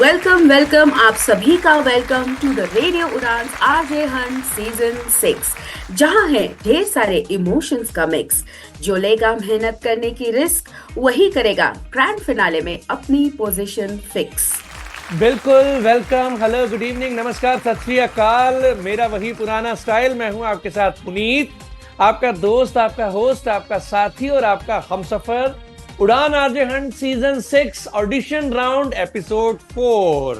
Welcome welcome आप सभी का welcome to the radio Udaan RJ hunt season 6, जहां है ढेर सारे इमोशंस का मिक्स। जो लेगा मेहनत करने की रिस्क वही करेगा ग्रैंड फिनाले में अपनी पोजीशन फिक्स। बिल्कुल। वेलकम, हेलो, गुड इवनिंग, नमस्कार, सत श्री अकाल। मेरा वही पुराना स्टाइल। मैं हूं आपके साथ पुनीत, आपका दोस्त, आपका होस्ट, आपका साथी और आपका हमसफर। उड़ान RJ hunt season 6 audition round episode 4।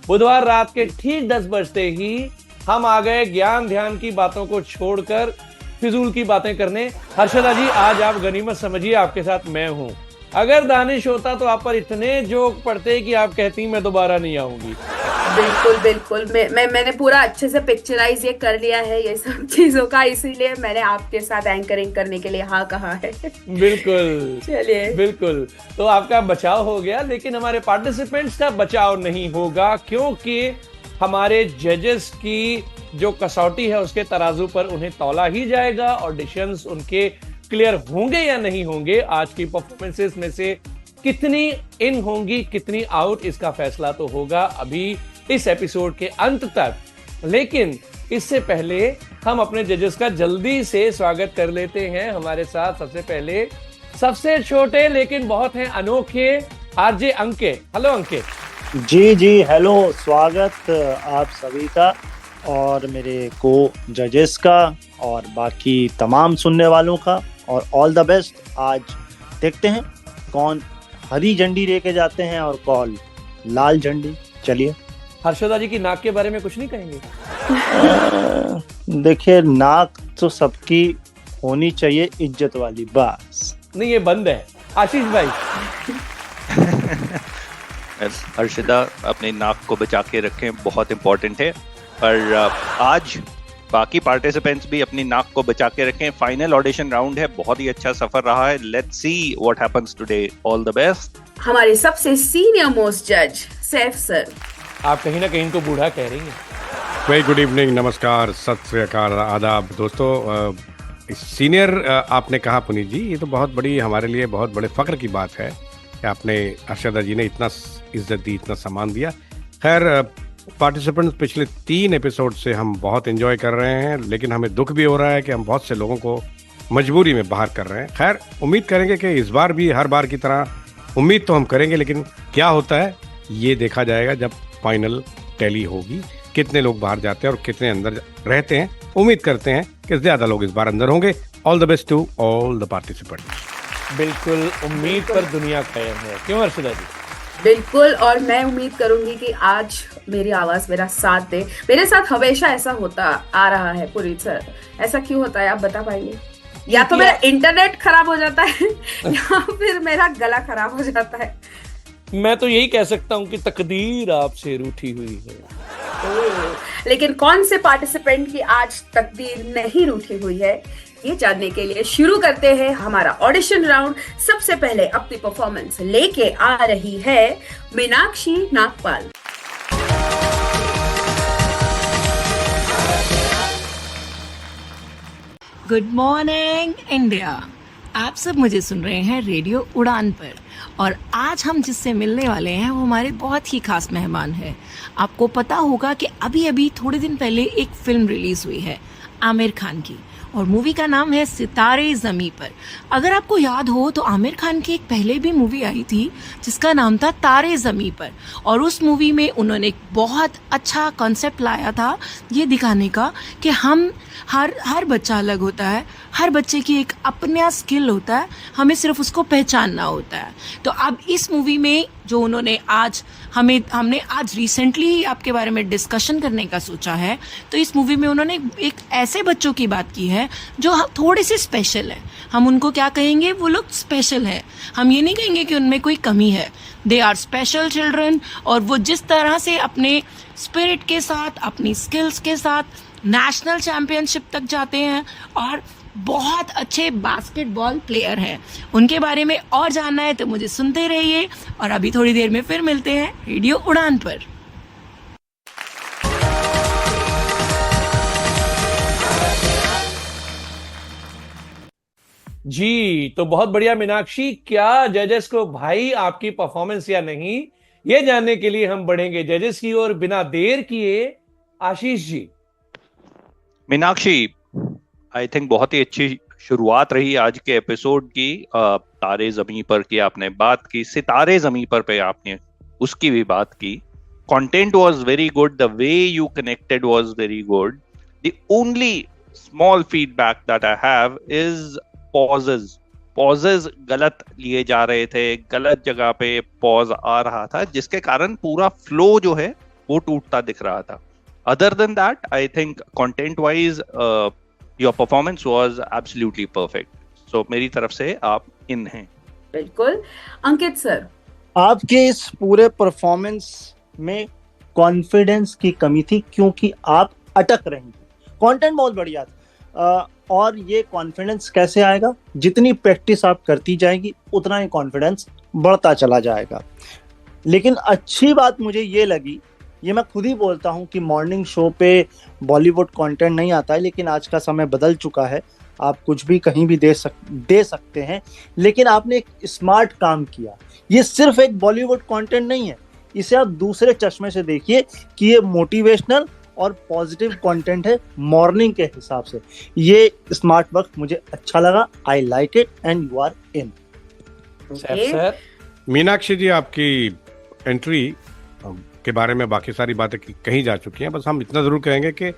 बुधवार रात के ठीक 10 बजते ही हम आ गए ज्ञान ध्यान की बातों को छोड़कर फिजूल की बातें करने। हर्षदा जी, आज आप गनीमत समझिए, आपके साथ मैं हूं। अगर दानिश होता तो आप पर इतने जोक पड़ते कि आप कहती मैं दोबारा नहीं आऊंगी। बिल्कुल बिल्कुल, मैंने पूरा अच्छे से पिक्चराइज ये कर लिया है ये सब चीजों का, इसीलिए मैंने आपके साथ एंकरिंग करने के लिए हाँ कहा है। बिल्कुल चलिए, बिल्कुल। तो आपका बचाव हो गया, लेकिन हमारे पार्टिसिपेंट्स का बचाव नहीं होगा, क्योंकि हमारे जजेस की जो कसौटी है उसके तराजू पर उन्हें तौला ही जाएगा। ऑडिशंस उनके क्लियर होंगे या नहीं होंगे, आज की परफॉर्मेंसेस में से कितनी इन होंगी कितनी आउट, इसका फैसला तो होगा अभी इस एपिसोड के अंत तक। लेकिन इससे पहले हम अपने जजेस का जल्दी से स्वागत कर लेते हैं। हमारे साथ सबसे पहले सबसे छोटे लेकिन बहुत हैं अनोखे आरजे अंके। हेलो अंके। जी हेलो, स्वागत आप सभी का और मेरे को जजेस का और बाकी तमाम सुनने वालों का, और ऑल द बेस्ट। आज देखते हैं कौन हरी झंडी लेके जाते हैं और कौन लाल झंडी। चलिए। हर्षदा जी की नाक के बारे में कुछ नहीं कहेंगे? देखिए, नाक तो सबकी होनी चाहिए इज्जत वाली, बस। नहीं, ये बंद है। आशीष भाई। हर्षदा, अपने नाक को बचा के रखें, बहुत इंपॉर्टेंट है। और आज बाकी पार्टिसिपेंट्स भी अपनी नाक को बचा के रखें। फाइनल ऑडिशन राउंड है, बहुत ही अच्छा सफर रहा है। Let's see what happens today. All the best. हमारे सबसे सीनियर मोस्ट जज सैफ सर। आप कहीं ना कहीं इनको बूढ़ा कह रही हैं। वेरी गुड इवनिंग, नमस्कार, सत श्री अकाल, आदाब दोस्तों। सीनियर आपने कहा पुनीत जी, ये तो बहुत बड़ी हमारे लिए बहुत बड़े फख्र की बात है कि आपने अर्शदा जी ने इतना इज्जत दी, इतना सम्मान दिया। खैर, पार्टिसिपेंट्स पिछले 3 एपिसोड से हम बहुत एंजॉय कर रहे हैं, लेकिन हमें दुख भी हो रहा है कि हम बहुत से लोगों को मजबूरी में बाहर कर रहे हैं। खैर, उम्मीद करेंगे कि इस बार भी हर बार की तरह उम्मीद तो हम करेंगे, लेकिन क्या होता है ये देखा जाएगा जब फाइनल टैली होगी, कितने लोग बाहर जाते हैं और कितने अंदर रहते हैं। उम्मीद करते हैं कि ज्यादा लोग इस बार अंदर होंगे। All the best to all the participants. बिल्कुल, उम्मीद पर दुनिया कायम है। क्यों हर्षदा जी? बिल्कुल, और मैं उम्मीद करूंगी कि आज मेरी आवाज मेरा साथ दे। मेरे साथ हमेशा ऐसा होता आ रहा है पुनीत सर, ऐसा क्यों होता है आप बता पाएंगे? या तो मेरा इंटरनेट खराब हो जाता है या फिर मेरा गला खराब हो जाता है। मैं तो यही कह सकता हूँ कि तकदीर आपसे रूठी हुई है। लेकिन कौन से पार्टिसिपेंट की आज तकदीर नहीं रूठी हुई है, ये जानने के लिए शुरू करते हैं हमारा ऑडिशन राउंड। सबसे पहले अपनी परफॉर्मेंस लेके आ रही है Meenakshi Nagpal. Good morning India. आप सब मुझे सुन रहे हैं रेडियो उड़ान पर, और आज हम जिससे मिलने वाले हैं वो हमारे बहुत ही खास मेहमान हैं। आपको पता होगा कि अभी अभी थोड़े दिन पहले एक फिल्म रिलीज हुई है आमिर खान की, और मूवी का नाम है सितारे ज़मीं पर। अगर आपको याद हो तो आमिर खान की एक पहले भी मूवी आई थी जिसका नाम था तारे ज़मीं पर, और उस मूवी में उन्होंने एक बहुत अच्छा कॉन्सेप्ट लाया था ये दिखाने का कि हम हर बच्चा अलग होता है, हर बच्चे की एक अपना स्किल होता है, हमें सिर्फ उसको पहचानना होता है। तो अब इस मूवी में जो उन्होंने आज हमने आज रिसेंटली ही आपके बारे में डिस्कशन करने का सोचा है, तो इस मूवी में उन्होंने एक ऐसे बच्चों की बात की है जो थोड़े से स्पेशल है। हम उनको क्या कहेंगे? वो लोग स्पेशल हैं। हम ये नहीं कहेंगे कि उनमें कोई कमी है। दे आर स्पेशल चिल्ड्रन, और वो जिस तरह से अपने स्पिरिट के साथ, अपनी स्किल्स के साथ नेशनल चैंपियनशिप तक जाते हैं और बहुत अच्छे बास्केटबॉल प्लेयर हैं। उनके बारे में और जानना है तो मुझे सुनते रहिए, और अभी थोड़ी देर में फिर मिलते हैं रेडियो उड़ान पर। जी, तो बहुत बढ़िया मीनाक्षी। क्या जजेस को भाई आपकी परफॉर्मेंस या नहीं ये जानने के लिए हम बढ़ेंगे जजेस की ओर बिना देर किए। आशीष जी। मीनाक्षी, आई थिंक बहुत ही अच्छी शुरुआत रही आज के एपिसोड की। तारे जमीन पर की आपने बात की, सितारे जमीन पर पे आपने उसकी भी बात की। Content was very good, the way you connected was very good. The only small feedback that I have is pauses गलत लिए जा रहे थे, गलत जगह पे पॉज आ रहा था, जिसके कारण पूरा फ्लो जो है वो टूटता दिख रहा था। Other than that, I think content wise your performance was absolutely perfect. So मेरी तरफ से आप इन हैं। बिल्कुल। अंकित सर, आपके इस पूरे परफॉर्मेंस में कॉन्फिडेंस की कमी थी, क्योंकि आप अटक रही थी। कंटेंट बहुत बढ़िया था, और ये कॉन्फिडेंस कैसे आएगा? जितनी प्रैक्टिस आप करती जाएगी उतना ही कॉन्फिडेंस बढ़ता चला जाएगा। लेकिन अच्छी बात मुझे ये लगी, ये मैं खुद ही बोलता हूँ कि मॉर्निंग शो पे बॉलीवुड कंटेंट नहीं आता है, लेकिन आज का समय बदल चुका है, आप कुछ भी कहीं भी दे सकते हैं। लेकिन आपने एक स्मार्ट काम किया। ये सिर्फ एक बॉलीवुड कंटेंट नहीं है, इसे आप दूसरे चश्मे से देखिए कि ये मोटिवेशनल और पॉजिटिव कंटेंट है मॉर्निंग के हिसाब से। ये स्मार्ट वर्क मुझे अच्छा लगा। I like it and you are in. Sir. Meenakshi ji, आपकी एंट्री के बारे में बाकी सारी बातें कही जा चुकी हैं। बस हम इतना जरूर कहेंगे कि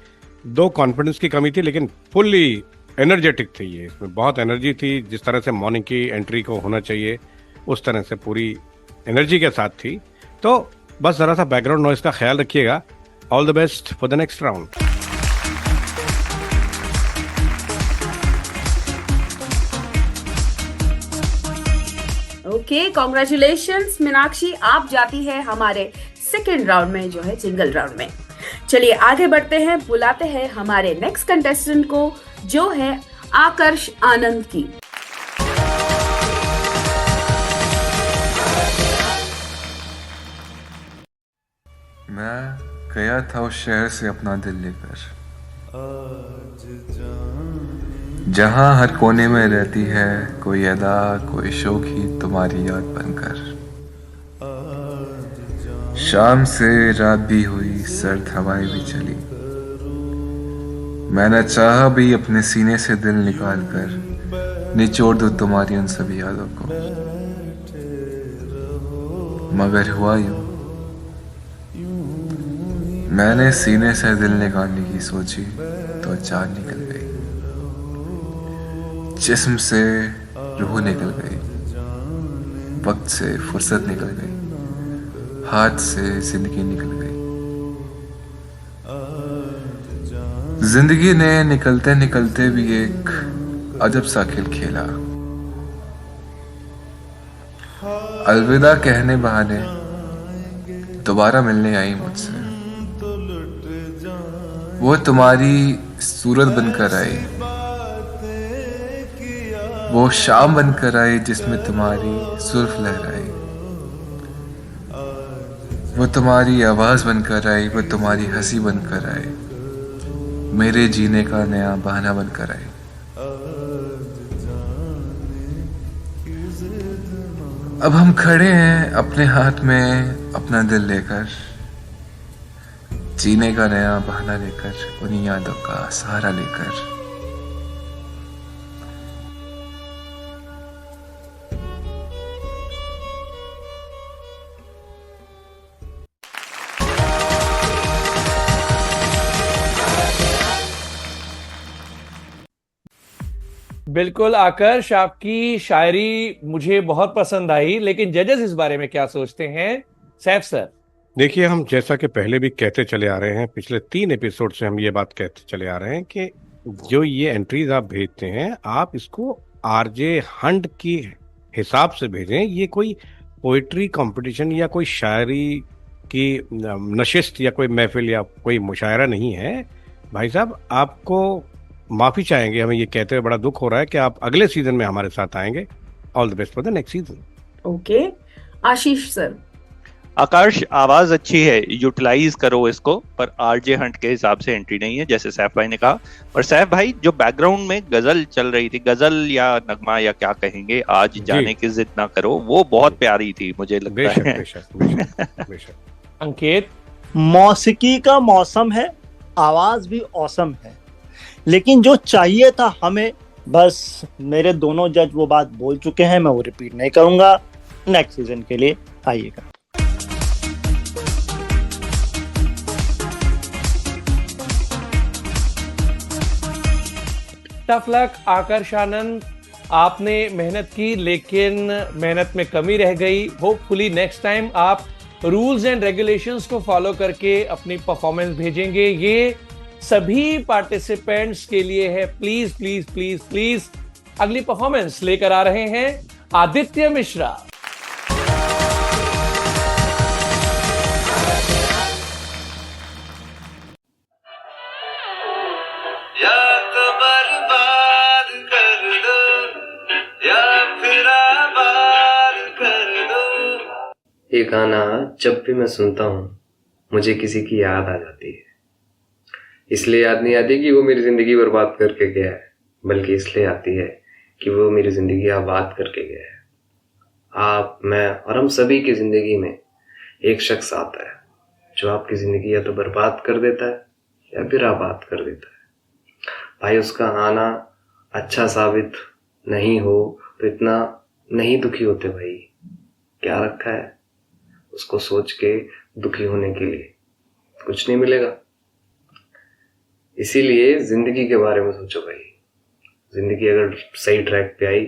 2 कॉन्फिडेंस की कमी थी, लेकिन फुल्ली एनर्जेटिक थी। ये इसमें बहुत एनर्जी थी। जिस तरह से मॉर्निंग की एंट्री को होना चाहिए उस तरह से पूरी एनर्जी के साथ थी। तो बस जरा सा बैकग्राउंड नॉइज का ख्याल रखिएगा। All the best for the next round. Okay, congratulations Meenakshi, आप जाती है हमारे सेकेंड राउंड में, जो है सिंगल राउंड में। चलिए आगे बढ़ते हैं, बुलाते हैं हमारे नेक्स्ट कंटेस्टेंट को, जो है आकर्ष आनंद की। मैं गया था उस शहर से अपना दिल लेकर, जहां हर कोने में रहती है कोई अदा, कोई शौकी तुम्हारी याद बनकर। शाम से रात भी हुई, सर्द हवाएं भी चली, मैंने चाहा भी अपने सीने से दिल निकाल कर निचोड़ दूं तुम्हारी उन सभी यादों को, मगर हुआ यूं। मैंने सीने से दिल निकालने की सोची तो जान निकल गई, जिस्म से रूह निकल गई, वक्त से फुर्सत निकल गई, हाथ से जिंदगी निकल गई। जिंदगी ने निकलते निकलते भी एक अजब सा खेल खेला। अलविदा कहने बहाने दोबारा मिलने आई मुझसे। वो तुम्हारी सूरत बनकर आई, वो शाम बनकर आई जिसमें तुम्हारी जुल्फ लहराई, वो तुम्हारी आवाज बनकर आई, वो तुम्हारी हंसी बनकर आई, मेरे जीने का नया बहाना बनकर आई। अब हम खड़े हैं अपने हाथ में अपना दिल लेकर, जीने का नया बहाना लेकर, उन्हीं यादों का सहारा लेकर। बिल्कुल आकर्ष, आपकी शायरी मुझे बहुत पसंद आई, लेकिन जजेस इस बारे में क्या सोचते हैं? सैफ सर। देखिए, हम जैसा कि पहले भी कहते चले आ रहे हैं, पिछले 3 एपिसोड से हम ये बात कहते चले आ रहे हैं कि जो ये एंट्रीज आप भेजते हैं, आप इसको आरजे हंट की हिसाब से भेजें। ये कोई पोइट्री कंपटीशन या कोई शायरी की नशिस्त या कोई महफिल या कोई मुशायरा नहीं है। भाई साहब, आपको माफी चाहेंगे, हमें ये कहते हुए बड़ा दुख हो रहा है कि आप अगले सीजन में हमारे साथ आएंगे। All the best for the next season. Okay, Ashish sir. Akash, आवाज अच्छी है, यूटिलाइज करो इसको, पर आरजे हंट के हिसाब से एंट्री नहीं है, जैसे सैफ भाई ने कहा। और सैफ भाई, जो बैकग्राउंड में गजल चल रही थी, गजल या नगमा या क्या कहेंगे, आज जाने की जिद ना करो, वो बहुत प्यारी थी, मुझे लगता बेशक है। बेशक बेशक बेशक। अंकित, मौसिकी का मौसम है, आवाज भी औसम है, लेकिन जो चाहिए था हमें, बस मेरे दोनों जज वो बात बोल चुके हैं, मैं वो रिपीट नहीं करूंगा। नेक्स्ट सीजन के लिए आइएगा। टफ लक आकर्ष आनंद, आपने मेहनत की लेकिन मेहनत में कमी रह गई। होपफुली नेक्स्ट टाइम आप रूल्स एंड रेगुलेशंस को फॉलो करके अपनी परफॉर्मेंस भेजेंगे। ये सभी पार्टिसिपेंट्स के लिए है। Please please please please. अगली परफॉर्मेंस लेकर आ रहे हैं आदित्य मिश्रा। ये गाना जब भी मैं सुनता हूँ मुझे किसी की याद आ जाती है। इसलिए याद नहीं आती कि वो मेरी जिंदगी बर्बाद करके गया है, बल्कि इसलिए आती है कि वो मेरी जिंदगी आबाद करके गया है। आप, मैं और हम सभी की जिंदगी में एक शख्स आता है जो आपकी जिंदगी या तो बर्बाद कर देता है या फिर आबाद कर देता है। भाई, उसका आना अच्छा साबित नहीं हो तो इतना नहीं दुखी होते भाई। क्या रखा है उसको सोच के दुखी होने के लिए? कुछ नहीं मिलेगा। इसीलिए जिंदगी के बारे में सोचो भाई। जिंदगी अगर सही ट्रैक पे आई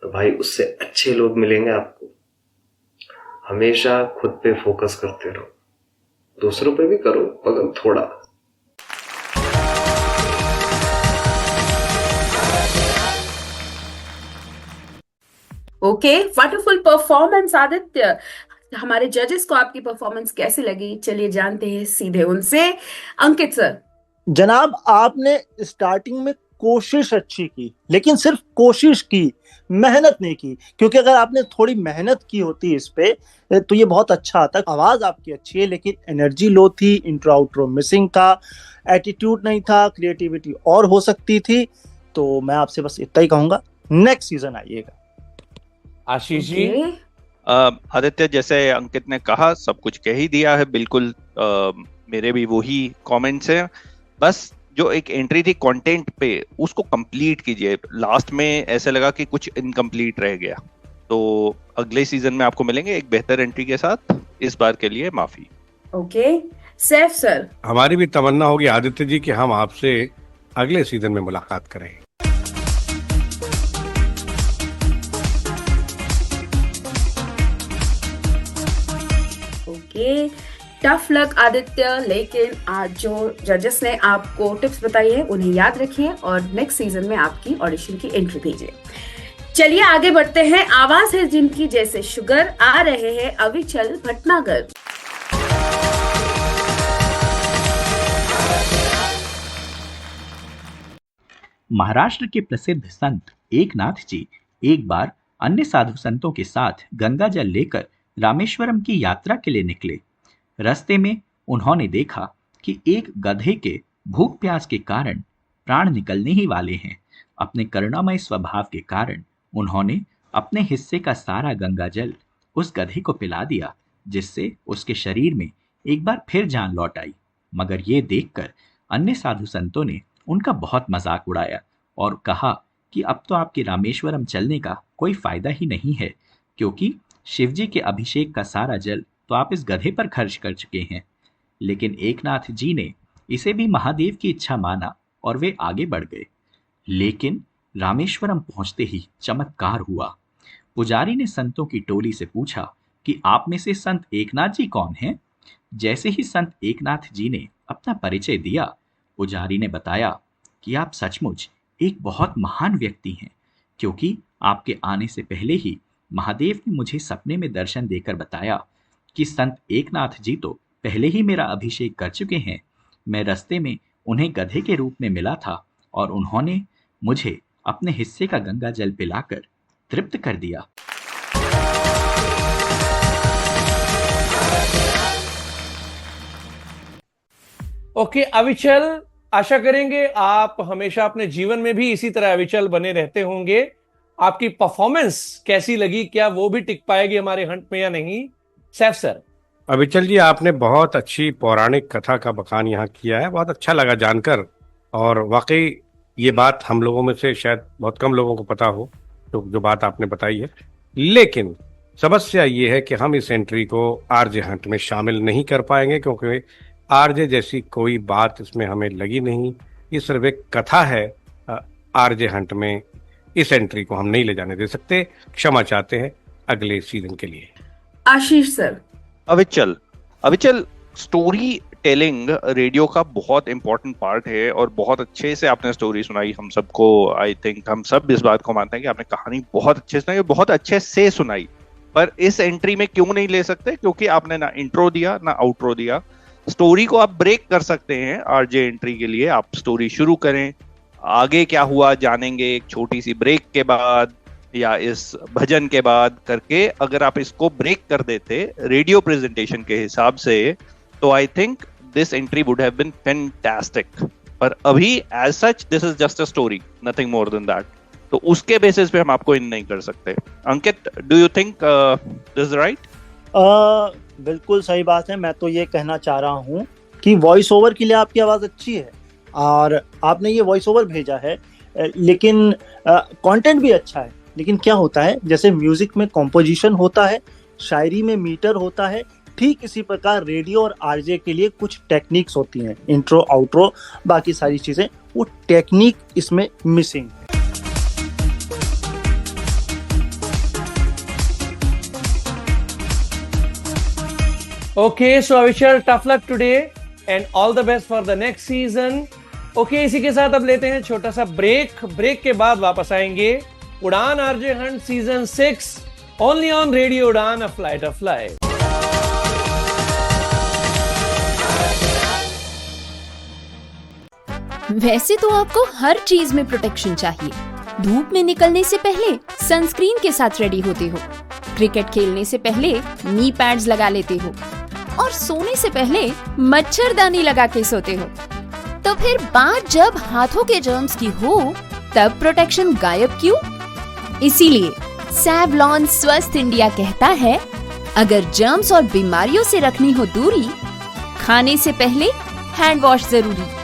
तो भाई उससे अच्छे लोग मिलेंगे आपको। हमेशा खुद पे फोकस करते रहो, दूसरों पे भी करो मगर थोड़ा। Okay, wonderful performance Aditya. हमारे जजेस को आपकी परफॉर्मेंस कैसी लगी, चलिए जानते हैं सीधे उनसे। अंकित सर। जनाब, आपने स्टार्टिंग में कोशिश अच्छी की, लेकिन सिर्फ कोशिश की, मेहनत नहीं की। क्योंकि अगर आपने थोड़ी मेहनत की होती इस पे तो ये बहुत अच्छा आता। आवाज आपकी अच्छी है, लेकिन एनर्जी लो थी, इंट्रो आउट्रो मिसिंग था, एटीट्यूड नहीं था, क्रिएटिविटी और हो सकती थी। तो मैं आपसे बस इतना ही कहूंगा, नेक्स्ट सीजन आइएगा। आशीष जी। आदित्य, जैसे अंकित ने कहा, सब कुछ कह ही दिया है बिल्कुल। मेरे भी वही कमेंट्स हैं। बस जो एक एंट्री थी कंटेंट पे, उसको कंप्लीट कीजिए। लास्ट में ऐसे लगा कि कुछ इनकम्प्लीट रह गया। तो अगले सीजन में आपको मिलेंगे एक बेहतर एंट्री के साथ। इस बार के लिए माफी। Okay, Saif sir. हमारी भी तमन्ना होगी आदित्य जी कि हम आपसे अगले सीजन में मुलाकात करें। ओके, टफ लक आदित्य, लेकिन आज जो जजेस ने आपको टिप्स बताई है उन्हें याद रखिए और नेक्स्ट सीजन में आपकी ऑडिशन की एंट्री भेजिए। चलिए आगे बढ़ते हैं। आवाज है जिनकी जैसे शुगर, आ रहे हैं अविचल भटनागर। महाराष्ट्र के प्रसिद्ध संत एकनाथ जी एक बार अन्य साधु संतों के साथ गंगा जल लेकर रामेश्वरम की यात्रा के लिए निकले। रास्ते में उन्होंने देखा कि एक गधे के भूख प्यास के कारण प्राण निकलने ही वाले हैं। अपने करुणामय स्वभाव के कारण उन्होंने अपने हिस्से का सारा गंगा जल उस गधे को पिला दिया, जिससे उसके शरीर में एक बार फिर जान लौट आई। मगर ये देखकर अन्य साधु संतों ने उनका बहुत मजाक उड़ाया और कहा कि अब तो आपके रामेश्वरम चलने का कोई फायदा ही नहीं है, क्योंकि शिवजी के अभिषेक का सारा जल तो आप इस गधे पर खर्च कर चुके हैं। लेकिन एकनाथ जी ने इसे भी महादेव की इच्छा माना और वे आगे बढ़ गए। लेकिन रामेश्वरम पहुंचते ही चमत्कार हुआ। पुजारी ने संतों की टोली से पूछा कि आप में से संत एकनाथ जी कौन हैं? जैसे ही संत एकनाथ जी ने अपना परिचय दिया, पुजारी ने बताया कि आप सचमुच एक बहुत महान व्यक्ति हैं, क्योंकि आपके आने से पहले ही महादेव ने मुझे सपने में दर्शन देकर बताया कि संत एकनाथ जी तो पहले ही मेरा अभिषेक कर चुके हैं। मैं रास्ते में उन्हें गधे के रूप में मिला था और उन्होंने मुझे अपने हिस्से का गंगा जल पिलाकर तृप्त कर दिया। ओके अविचल, आशा करेंगे आप हमेशा अपने जीवन में भी इसी तरह अविचल बने रहते होंगे। आपकी परफॉर्मेंस कैसी लगी, क्या वो भी टिक पाएगी हमारे हंट में या नहीं? सैफ सर। अविचल जी, आपने बहुत अच्छी पौराणिक कथा का बखान यहाँ किया है, बहुत अच्छा लगा जानकर। और वाकई ये बात हम लोगों में से शायद बहुत कम लोगों को पता हो जो बात आपने बताई है। लेकिन समस्या ये है कि हम इस एंट्री को आरजे हंट में शामिल नहीं कर पाएंगे, क्योंकि आरजे जैसी कोई बात इसमें हमें लगी नहीं। ये सिर्फ एक कथा है। आरजे हंट में इस एंट्री को हम नहीं ले जाने दे सकते। क्षमा चाहते हैं अगले सीजन के लिए। आशीष सर। अविचल, स्टोरी टेलिंग रेडियो का बहुत इंपॉर्टेंट पार्ट है और बहुत अच्छे से आपने स्टोरी सुनाई हम सबको। आई थिंक हम सब इस बात को मानते हैं कि आपने कहानी बहुत अच्छे से सुनाई और बहुत अच्छे से सुनाई। पर इस एंट्री में क्यों नहीं ले सकते? क्योंकि आपने ना इंट्रो दिया ना आउट्रो दिया। स्टोरी को आप ब्रेक कर सकते हैं आरजे एंट्री के लिए। आप स्टोरी शुरू करें, आगे क्या हुआ जानेंगे एक छोटी सी ब्रेक के बाद या इस भजन के बाद करके। अगर आप इसको ब्रेक कर देते रेडियो प्रेजेंटेशन के हिसाब से, तो I think this entry would have been fantastic. पर अभी as such this is just a story, nothing more than that. तो उसके बेसिस पे हम आपको इन नहीं कर सकते। Ankit, do you think this is right? बिल्कुल सही बात है। मैं तो ये कहना चाह रहा हूँ कि वॉइस ओवर के लिए आपकी आवाज़ अच्छी है और आपने ये वॉइस ओवर भेजा है, लेकिन कंटेंट भी अच्छा है। लेकिन क्या होता है, जैसे म्यूजिक में कॉम्पोजिशन होता है, शायरी में मीटर होता है, ठीक इसी प्रकार रेडियो और आरजे के लिए कुछ टेक्निक्स होती हैं। इंट्रो, आउट्रो, बाकी सारी चीज़ें, वो टेक्निक इसमें मिसिंग है। Okay, so Avishal, tough luck today and all the best for the next season. Okay, इसी के साथ अब लेते हैं छोटा सा ब्रेक के बाद वापस आएंगे। उड़ान RJ hunt season 6 only on radio उड़ान, अ फ्लाइट ऑफ लाइफ। वैसे तो आपको हर चीज में प्रोटेक्शन चाहिए। धूप में निकलने से पहले सनस्क्रीन के साथ रेडी होते हो, क्रिकेट खेलने से पहले नी पैड्स लगा लेते हो और सोने से पहले मच्छरदानी लगा के सोते हो। तो फिर बात जब हाथों के जर्म्स की हो, तब प्रोटेक्शन गायब क्यों? इसीलिए सैवलॉन स्वस्थ इंडिया कहता है, अगर जर्म्स और बीमारियों से रखनी हो दूरी, खाने से पहले हैंड वॉश जरूरी।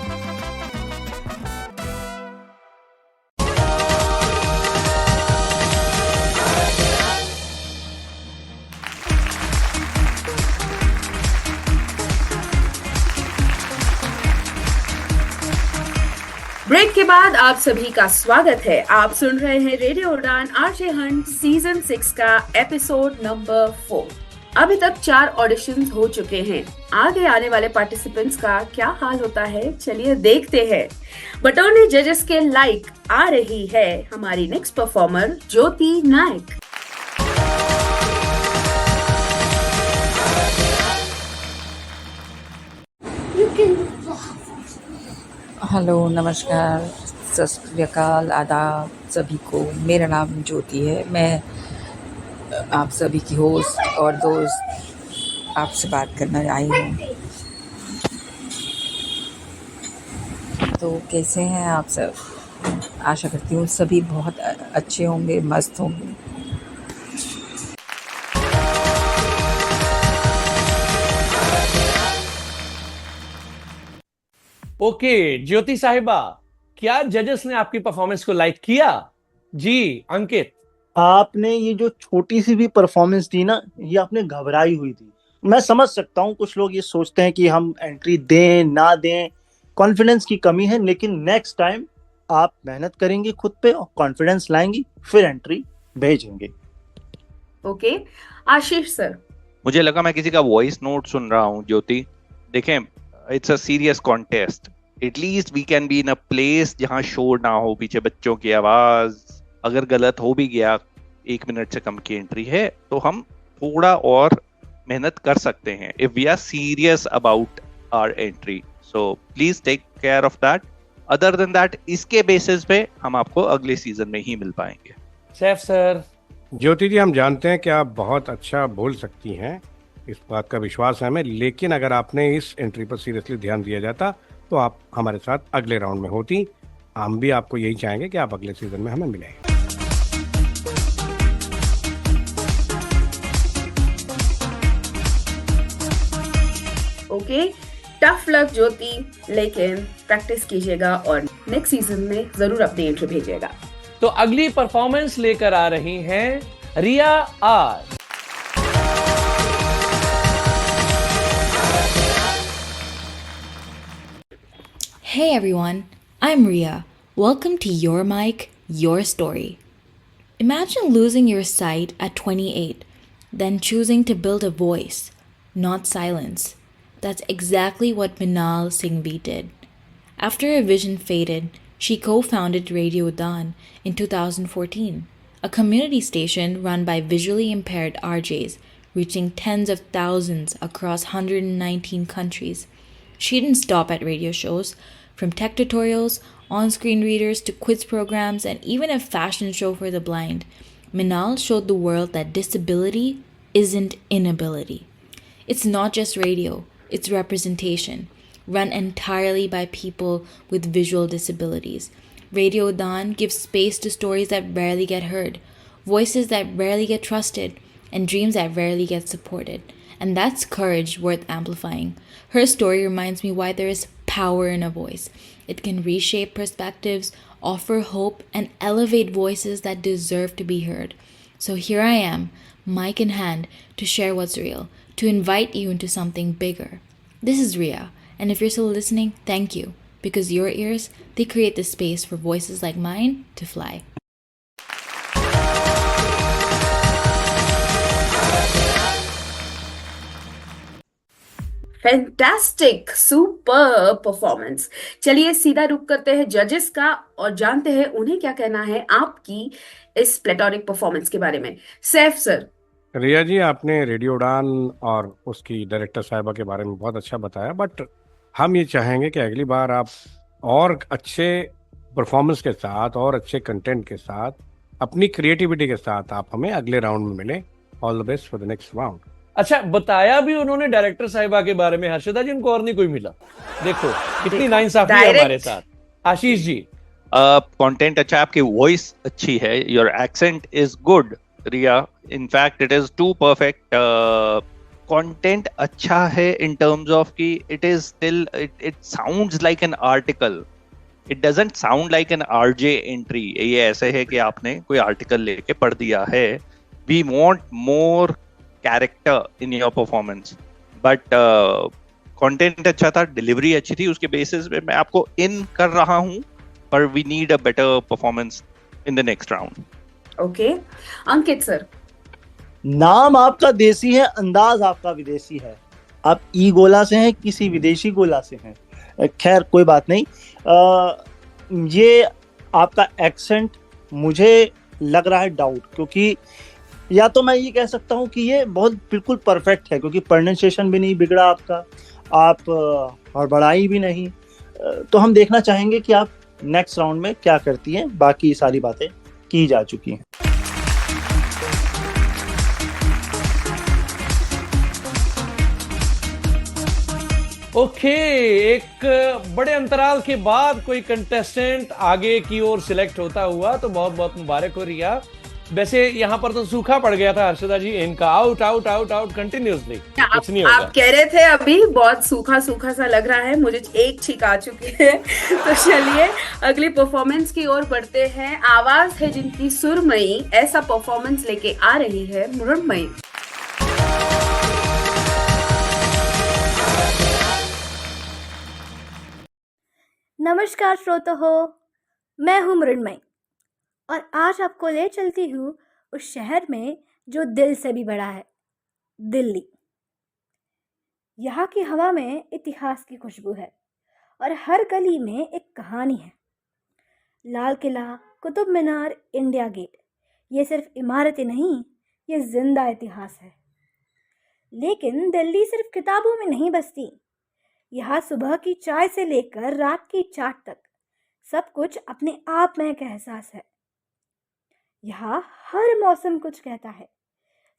ब्रेक के बाद आप सभी का स्वागत है। आप सुन रहे हैं radio Udaan RJ hunt season 6 का एपिसोड नंबर 4। अभी तक 4 ऑडिशंस हो चुके हैं। आगे आने वाले पार्टिसिपेंट्स का क्या हाल होता है, चलिए देखते हैं। बटोरने जजेस के लाइक आ रही है हमारी नेक्स्ट परफॉर्मर ज्योति नायक। हेलो, नमस्कार, सत श्री अकाल, आदाब सभी को। मेरा नाम ज्योति है। मैं आप सभी की होस्ट और दोस्त आपसे बात करना आई हूँ। तो कैसे हैं आप सब? आशा करती हूँ सभी बहुत अच्छे होंगे, मस्त होंगे। ओके ज्योति साहिबा, क्या जजेस ने आपकी परफॉर्मेंस को लाइक किया? जी अंकित, आपने ये जो छोटी सी भी परफॉर्मेंस दी ना, ये आपने घबराई हुई थी। मैं समझ सकता हूँ कुछ लोग ये सोचते हैं कि हम एंट्री दें ना दें, कॉन्फिडेंस की कमी है। लेकिन नेक्स्ट टाइम आप मेहनत करेंगे खुद पे और कॉन्फिडेंस लाएंगी, फिर एंट्री भेजेंगे। Okay Ashish sir. मुझे लगा मैं किसी का वॉइस नोट सुन रहा हूँ। ज्योति, देखें, it's a serious contest. At least we can be in a place जहाँ शोर ना हो, पीछे बच्चों की आवाज। अगर गलत हो भी गया, 1 मिनट से कम की एंट्री है, तो हम थोड़ा और मेहनत कर सकते हैं if we are serious about our entry. So please take care of that. Other than that, इसके बेसिस पे हम आपको अगले सीजन में ही मिल पाएंगे। सैफ सर। ज्योति जी, हम जानते हैं कि आप बहुत अच्छा बोल सकती हैं, इस बात का विश्वास है हमें। लेकिन अगर आपने इस एंट्री पर सीरियसली ध्यान दिया जाता तो आप हमारे साथ अगले राउंड में होती। हम भी आपको यही चाहेंगे कि आप अगले सीजन में हमें मिलें। ओके, टफ लक ज्योति, लेकिन प्रैक्टिस कीजिएगा और नेक्स्ट सीजन में जरूर अपनी एंट्री भेजिएगा। तो अगली परफॉर्मेंस लेकर आ रही हैं रिया are. Hey everyone, I'm Ria. Welcome to Your Mic, Your Story. Imagine losing your sight at 28, then choosing to build a voice, not silence. That's exactly what Minal Singhvi did. After her vision faded, she co-founded Radio Udaan in 2014, a community station run by visually impaired RJs, reaching tens of thousands across 119 countries. She didn't stop at radio shows. From tech tutorials, on-screen readers to quiz programs, and even a fashion show for the blind, Minal showed the world that disability isn't inability. It's not just radio, it's representation, run entirely by people with visual disabilities. Radio Udaan gives space to stories that rarely get heard, voices that rarely get trusted, and dreams that rarely get supported. And that's courage worth amplifying. Her story reminds me why there is power in a voice. It can reshape perspectives, offer hope, and elevate voices that deserve to be heard. So here I am, mic in hand, to share what's real, to invite you into something bigger. This is Ria, and if you're still listening, thank you, because your ears, they create the space for voices like mine to fly. Fantastic, super performance. चलिए सीधा रुक करते हैं जजेस का और जानते हैं उन्हें क्या कहना है आपकी इस प्लेटोनिक परफॉर्मेंस के बारे में। सैफ सर। रिया जी, आपने रेडियो उड़ान और उसकी डायरेक्टर साहिबा के बारे में बहुत अच्छा बताया, बट हम ये चाहेंगे कि अगली बार आप और अच्छे परफॉर्मेंस के साथ और अच्छे कंटेंट के साथ अपनी क्रिएटिविटी के साथ आप हमें अगले राउंड में मिलें। All the best for the next round. अच्छा, बताया भी उन्होंने डायरेक्टर साहिबा के बारे में। हर्षदा जी, उनको और नहीं कोई मिला। देखो कितनी नाइंसाफी है हमारे साथ। आशीष जी, कंटेंट अच्छा है, आपकी वॉइस अच्छी है, your accent is good Riya, in fact it is too perfect. Content अच्छा है इन टर्म्स ऑफ कि it is still it sounds like an article, it doesn't sound like an RJ entry. ये ऐसे है कि आपने कोई आर्टिकल लेके पढ़ दिया है। We want more character in your performance, but content अच्छा था, डिलीवरी अच्छी थी, उसके बेसिस पे मैं आपको इन कर रहा हूं, पर we need a better performance in the next round. Okay, Ankit sir. नाम आपका देसी है, अंदाज आपका विदेशी है। आप ई गोला से हैं, किसी विदेशी गोला से हैं। खैर कोई बात नहीं। ये आपका एक्सेंट मुझे लग रहा है डाउट, क्योंकि या तो मैं ये कह सकता हूँ कि ये बहुत बिल्कुल परफेक्ट है, क्योंकि प्रोनाउंसिएशन भी नहीं बिगड़ा आपका, आप हड़बड़ाई भी नहीं। तो हम देखना चाहेंगे कि आप नेक्स्ट राउंड में क्या करती हैं। बाकी सारी बातें की जा चुकी हैं। ओके, एक बड़े अंतराल के बाद कोई कंटेस्टेंट आगे की ओर सिलेक्ट होता हुआ, तो बहुत बहुत मुबारक हो रिया। वैसे यहाँ पर तो सूखा पड़ गया था हर्षदा जी, इनका out out out out continuously, कुछ नहीं होगा। आप कह रहे थे अभी बहुत सूखा सूखा सा लग रहा है, मुझे एक छींक आ चुकी है। तो चलिए अगली परफॉर्मेंस की ओर बढ़ते हैं। आवाज है जिनकी सुरमई, ऐसा परफॉर्मेंस लेके आ रही है मृण्मयी। नमस्कार श्रोता हो, मैं हूँ मृण्मयी और आज आपको ले चलती हूँ उस शहर में जो दिल से भी बड़ा है, दिल्ली। यहाँ की हवा में इतिहास की खुशबू है और हर गली में एक कहानी है। लाल किला, कुतुब मीनार, इंडिया गेट, ये सिर्फ इमारतें नहीं, ये जिंदा इतिहास है। लेकिन दिल्ली सिर्फ किताबों में नहीं बसती। यहाँ सुबह की चाय से लेकर रात की चाट तक सब कुछ अपने आप में एक एहसास है। यहाँ हर मौसम कुछ कहता है।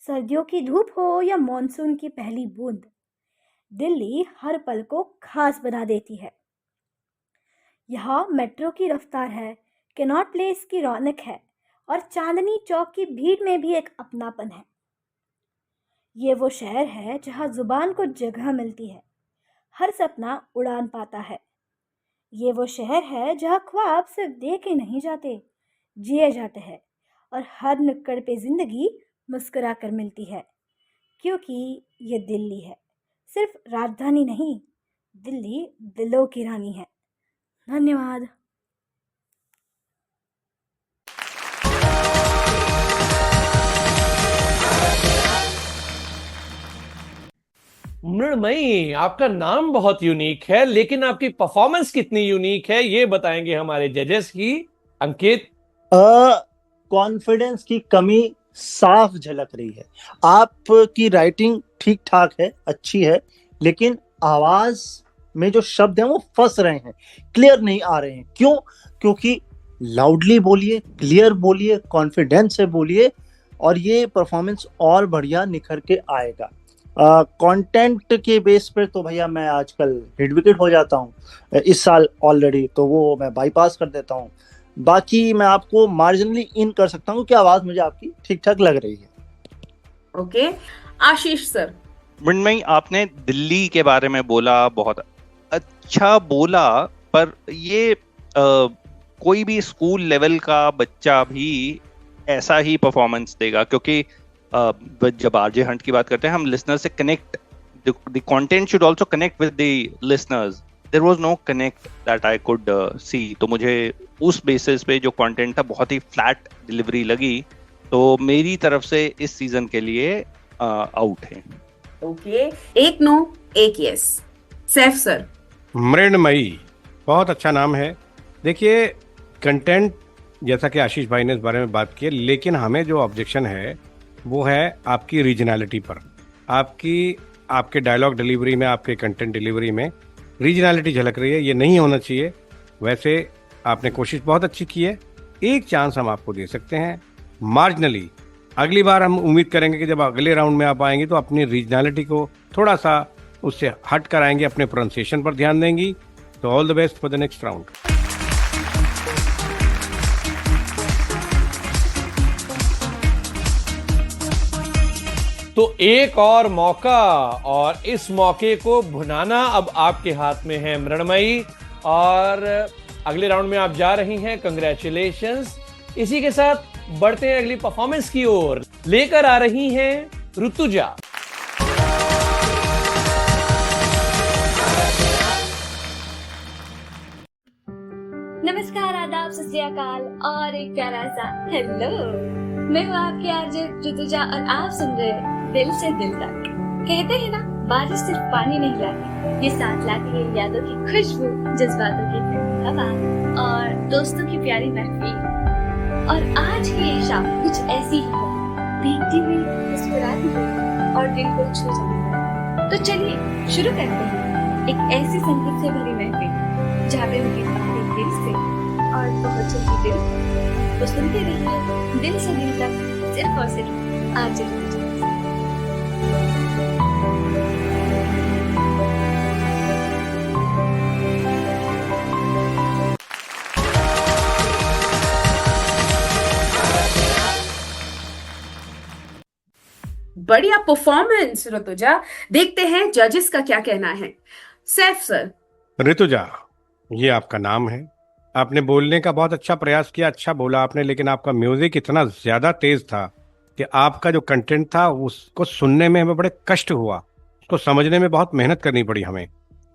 सर्दियों की धूप हो या मॉनसून की पहली बूंद, दिल्ली हर पल को खास बना देती है। यहाँ मेट्रो की रफ्तार है, कैनॉट प्लेस की रौनक है और चांदनी चौक की भीड़ में भी एक अपनापन है। ये वो शहर है जहाँ जुबान को जगह मिलती है, हर सपना उड़ान पाता है। ये वो शहर है जहाँ ख्वाब सिर्फ देखे नहीं जाते, जिए जाते हैं और हर नुक्कड़ पे जिंदगी मुस्कुरा कर मिलती है, क्योंकि ये दिल्ली है, सिर्फ राजधानी नहीं, दिल्ली दिलों की रानी है। धन्यवाद। मृणमयी, आपका नाम बहुत यूनिक है, लेकिन आपकी परफॉर्मेंस कितनी यूनिक है ये बताएंगे हमारे जजेस की। अंकित, कॉन्फिडेंस की कमी साफ झलक रही है। आपकी राइटिंग ठीक ठाक है, अच्छी है, लेकिन आवाज में जो शब्द हैं वो फंस रहे हैं, क्लियर नहीं आ रहे हैं। क्यों? क्योंकि लाउडली बोलिए, क्लियर बोलिए, कॉन्फिडेंस से बोलिए और ये परफॉर्मेंस और बढ़िया निखर के आएगा। कंटेंट के बेस पर तो भैया मैं आजकल हिट विकेट हो जाता हूँ इस साल ऑलरेडी, तो वो मैं बाईपास कर देता हूँ। बाकी मैं आपको मार्जिनली इन कर सकता हूँ कि आवाज मुझे आपकी ठीक ठाक लग रही है। Okay, Ashish sir. मृण्मयी, आपने दिल्ली के बारे में बोला, बहुत अच्छा बोला, पर ये कोई भी स्कूल लेवल का बच्चा भी ऐसा ही परफॉर्मेंस देगा, क्योंकि जब आरजे हंट की बात करते हैं हम लिसनर से connect, the content should also connect with the listeners. There was no connect that I could see, तो मुझे उस बेसिस पे जो कंटेंट था बहुत ही फ्लैट डिलीवरी लगी, तो मेरी तरफ से इस सीजन के लिए आउट है। ओके, एक नो एक यस। सैफ सर। मृण्मयी, बहुत अच्छा नाम है। देखिए, कंटेंट जैसा कि आशीष भाई ने इस बारे में बात की, लेकिन हमें जो ऑब्जेक्शन है वो है आपकी रीजनैलिटी पर। आपके डायलॉग डिलीवरी में, आपके कंटेंट डिलीवरी में रीजनैलिटी झलक रही है, ये नहीं होना चाहिए। वैसे आपने कोशिश बहुत अच्छी की है, एक चांस हम आपको दे सकते हैं मार्जिनली। अगली बार हम उम्मीद करेंगे कि जब अगले राउंड में आप आएंगी तो अपनी रीजनैलिटी को थोड़ा सा उससे हट कर आएंगे, अपने प्रोनाउंसिएशन पर ध्यान देंगी। तो all the best for the next round. तो एक और मौका, और इस मौके को भुनाना अब आपके हाथ में है मृण्मयी, और अगले राउंड में आप जा रही हैं। कंग्रेचुलेशंस। इसी के साथ बढ़ते हैं अगली परफॉर्मेंस की ओर। लेकर आ रही हैं ऋतुजा। नमस्कार, आदाब, सत श्री अकाल और एक प्यारा सा हेलो। मैं हूँ आपकी आरजे ऋतुजा और आप सुन रहे हैं दिल से दिल तक। कहते हैं ना, बारिश सिर्फ पानी नहीं लाती, ये साथ लाती है यादों की खुशबू, जज्बातों की ठंडी हवा और दोस्तों की प्यारी महफिल। और आज की ये शाम कुछ ऐसी ही है, भीगती हुई, मुस्कुराती हुई और दिल को छू जाती है। तो चलिए शुरू करते हैं एक ऐसी संगीत से भरी महफिल जहाँ पे होगी अपने दिल से और बहुत जल्दी दिल। तो सुनते रहिए दिल से दिल तक, सिर्फ और सिर्फ आरजे ऋतुजा। बढ़िया परफॉर्मेंस ऋतुजा। देखते हैं जजेस का क्या कहना है। सैफ सर। ऋतुजा, ये आपका नाम है, आपने बोलने का बहुत अच्छा प्रयास किया, अच्छा बोला आपने, लेकिन आपका म्यूजिक इतना ज्यादा तेज था कि आपका जो कंटेंट था उसको सुनने में हमें बड़े कष्ट हुआ, उसको समझने में बहुत मेहनत करनी पड़ी हमें।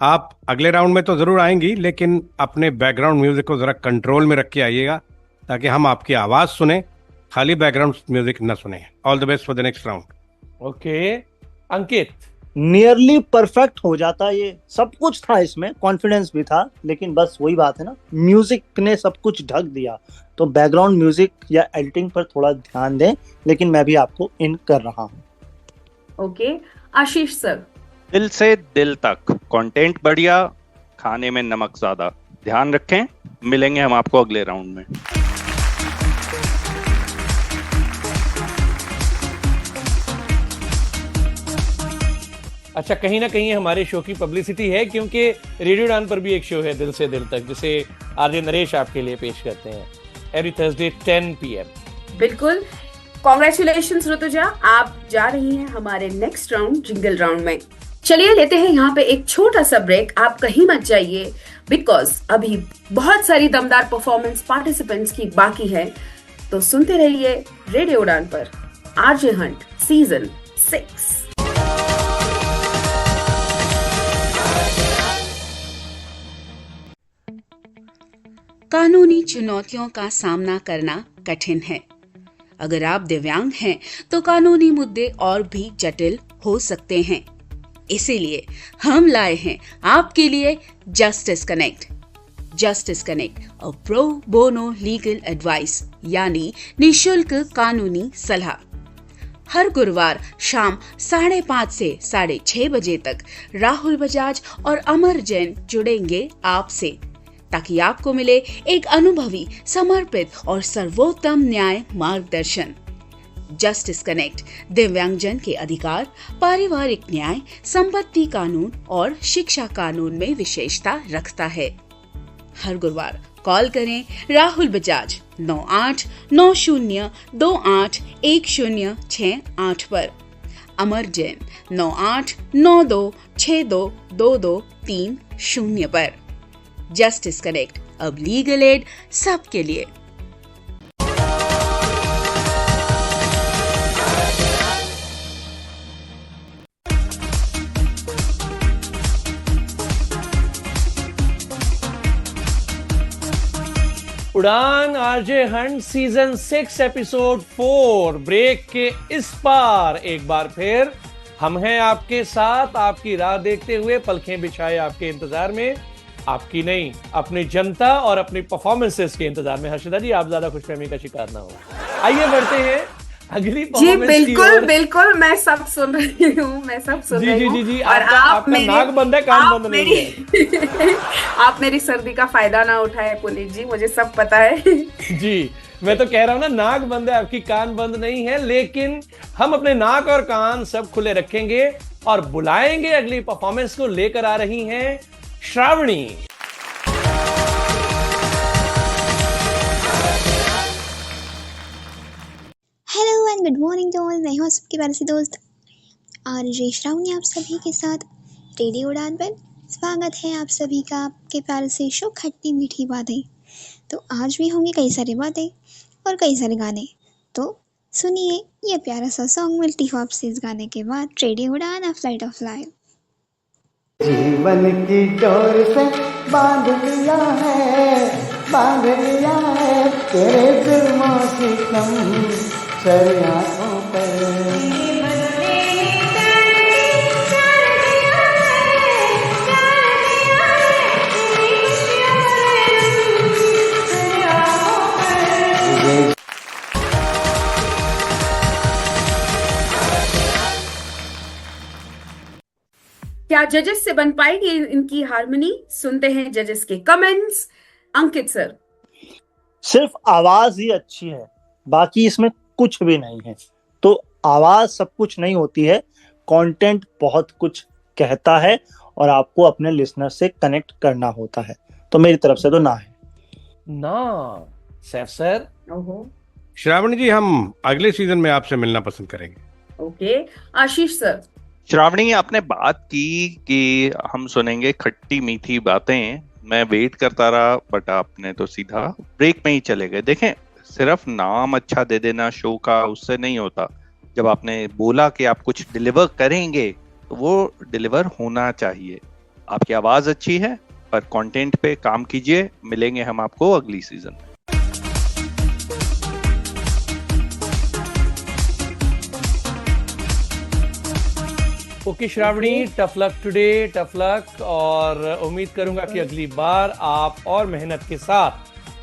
आप अगले राउंड में तो जरूर आएंगी, लेकिन अपने बैकग्राउंड म्यूजिक को जरा कंट्रोल में रख के आइएगा ताकि हम आपकी आवाज सुने, खाली बैकग्राउंड म्यूजिक न सुने। All the best for the next round. Okay, Ankit. Nearly perfect हो जाता, ये सब कुछ था, इसमें कॉन्फिडेंस भी था, लेकिन बस वही बात है ना, म्यूजिक ने सब कुछ ढक दिया। तो बैकग्राउंड म्यूजिक या एडिटिंग पर थोड़ा ध्यान दें, लेकिन मैं भी आपको इन कर रहा हूँ। Okay, Ashish sir. दिल से दिल तक, कंटेंट बढ़िया, खाने में नमक ज्यादा। ध्यान रखें, मिलेंगे हम आपको अगले राउंड में। अच्छा, कहीं ना कहीं हमारे शो की पब्लिसिटी है, क्योंकि रेडियो उड़ान पर भी एक शो है दिल से दिल तक, जिसे आरजे नरेश आपके लिए पेश करते हैं एवरी थर्सडे 10 PM। बिल्कुल। कॉन्ग्रेचुलेशंस ऋतुजा, आप जा रही हैं हमारे नेक्स्ट राउंड जिंगल राउंड में। चलिए लेते हैं यहाँ पे एक छोटा सा ब्रेक, आप कहीं मत जाइए, बिकॉज अभी बहुत सारी दमदार परफॉर्मेंस पार्टिसिपेंट्स की बाकी है। तो सुनते रहिए रेडियो उड़ान पर आरजे हंट सीजन 6। कानूनी चुनौतियों का सामना करना कठिन है। अगर आप दिव्यांग हैं तो कानूनी मुद्दे और भी जटिल हो सकते हैं। इसीलिए हम लाए हैं आपके लिए justice connect. Justice connect, a pro bono legal advice, यानी निशुल्क कानूनी सलाह। हर गुरुवार शाम 5:30 से 6:30 बजे तक राहुल बजाज और अमर जैन जुड़ेंगे आपसे, ताकि आपको मिले एक अनुभवी, समर्पित और सर्वोत्तम न्याय मार्गदर्शन। जस्टिस कनेक्ट दिव्यांगजन के अधिकार, पारिवारिक न्याय, संपत्ति कानून और शिक्षा कानून में विशेषता रखता है। हर गुरुवार कॉल करें राहुल बजाज 9890281068 पर, अमर जैन 9892622230 पर। जस्टिस कनेक्ट, अब लीगल एड सबके लिए। Udaan RJ hunt season 6 episode 4 break के इस पार एक बार फिर हम हैं आपके साथ, आपकी राह देखते हुए, पलखें बिछाए आपके इंतजार में, आपकी नहीं अपनी जनता और अपनी परफॉर्मेंसेस के इंतजार में। हर्षदा जी, आप ज्यादा खुशफहमी का शिकार ना हो। आइए बढ़ते हैं अगली परफॉर्मेंस जी बिल्कुल बिल्कुल, मैं सब सुन रही हूँ, मैं सब सुन रही हूँ। जी, और आपका नाक बंद है, कान बंद नहीं है। आप मेरी सर्दी का फायदा ना उठाए पुनीत जी, मुझे सब पता है। जी, मैं तो कह रहा हूँ ना, नाक बंद है आपकी, कान बंद नहीं है, लेकिन हम अपने नाक और कान सब खुले रखेंगे और बुलाएंगे अगली परफॉर्मेंस को। लेकर आ रही हैं Shravani. Hello and good morning to all. मैं हूँ सबकी प्यारी सी दोस्त आरजे श्रावणी, आप सभी के साथ रेडियो उड़ान पर। स्वागत है आप सभी का आपके प्यारे से शो खट्टी मीठी बातें। तो आज भी होंगी कई सारी बातें और कई सारे गाने, तो सुनिए ये प्यारा सा सॉन्ग। मिलती हूँ आपसे इस गाने के बाद। रेडियो उड़ान, अ फ्लाइट ऑफ लाइफ। जीवन की डोर से बांध लिया है तेरे जुल्मों की कम शरियातों पर। क्या जजेस से बन पाएगी इनकी हार्मनी? सुनते हैं जजेस के कमेंट्स। अंकित सर, सिर्फ आवाज ही अच्छी है, बाकी इसमें कुछ भी नहीं है। तो आवाज सब कुछ नहीं होती है, कंटेंट बहुत कुछ कहता है और आपको अपने लिसनर से कनेक्ट करना होता है। तो मेरी तरफ से तो ना है। ना सैफ सर। श्रावणी जी, हम अगले सीजन में आपसे मिलना पसंद करेंगे। ओके। आशीष सर। श्रावणी, आपने बात की कि हम सुनेंगे खट्टी मीठी बातें, मैं वेट करता रहा, बट आपने तो सीधा ब्रेक में ही चले गए। देखें, सिर्फ नाम अच्छा दे देना शो का, उससे नहीं होता। जब आपने बोला कि आप कुछ डिलीवर करेंगे तो वो डिलीवर होना चाहिए। आपकी आवाज अच्छी है, पर कंटेंट पे काम कीजिए। मिलेंगे हम आपको अगली सीजन में। Okay Shravani, tough luck today, tough luck, और उम्मीद करूंगा कि अगली बार आप और मेहनत के साथ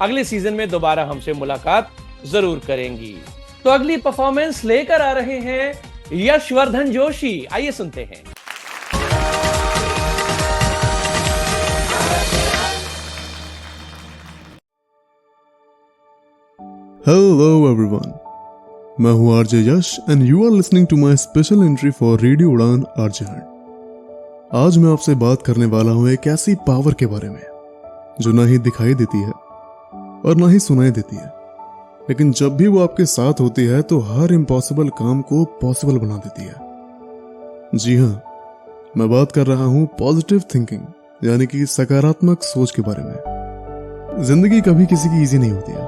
अगले सीजन में दोबारा हमसे मुलाकात जरूर करेंगी। तो अगली परफॉर्मेंस लेकर आ रहे हैं यशवर्धन जोशी। आइए सुनते हैं। Hello everyone, मैं हूँ RJ Yash and you are listening to my special entry for radio Udaan RJ hunt. आज मैं आपसे बात करने वाला हूं एक ऐसी पावर के बारे में जो ना ही दिखाई देती है और ना ही सुनाई देती है, लेकिन जब भी वो आपके साथ होती है तो हर इम्पॉसिबल काम को पॉसिबल बना देती है। जी हाँ, मैं बात कर रहा हूं पॉजिटिव थिंकिंग, यानी कि सकारात्मक सोच के बारे में। जिंदगी कभी किसी की इजी नहीं होती है।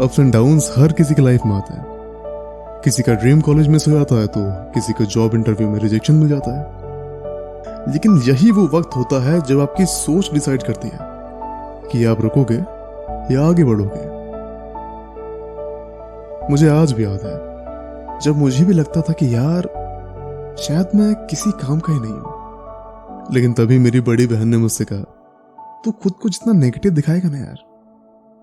अप्स एंड डाउन्स हर किसी की लाइफ में आते हैं। किसी का ड्रीम कॉलेज मिस हो जाता है तो किसी को जॉब इंटरव्यू में रिजेक्शन मिल जाता है, लेकिन यही वो वक्त होता है जब आपकी सोच डिसाइड करती है कि आप रुकोगे या आगे बढ़ोगे। मुझे आज भी याद है जब मुझे भी लगता था कि यार शायद मैं किसी काम का ही नहीं हूं, लेकिन तभी मेरी बड़ी बहन ने मुझसे कहा, तू खुद को जितना नेगेटिव दिखाएगा ना यार,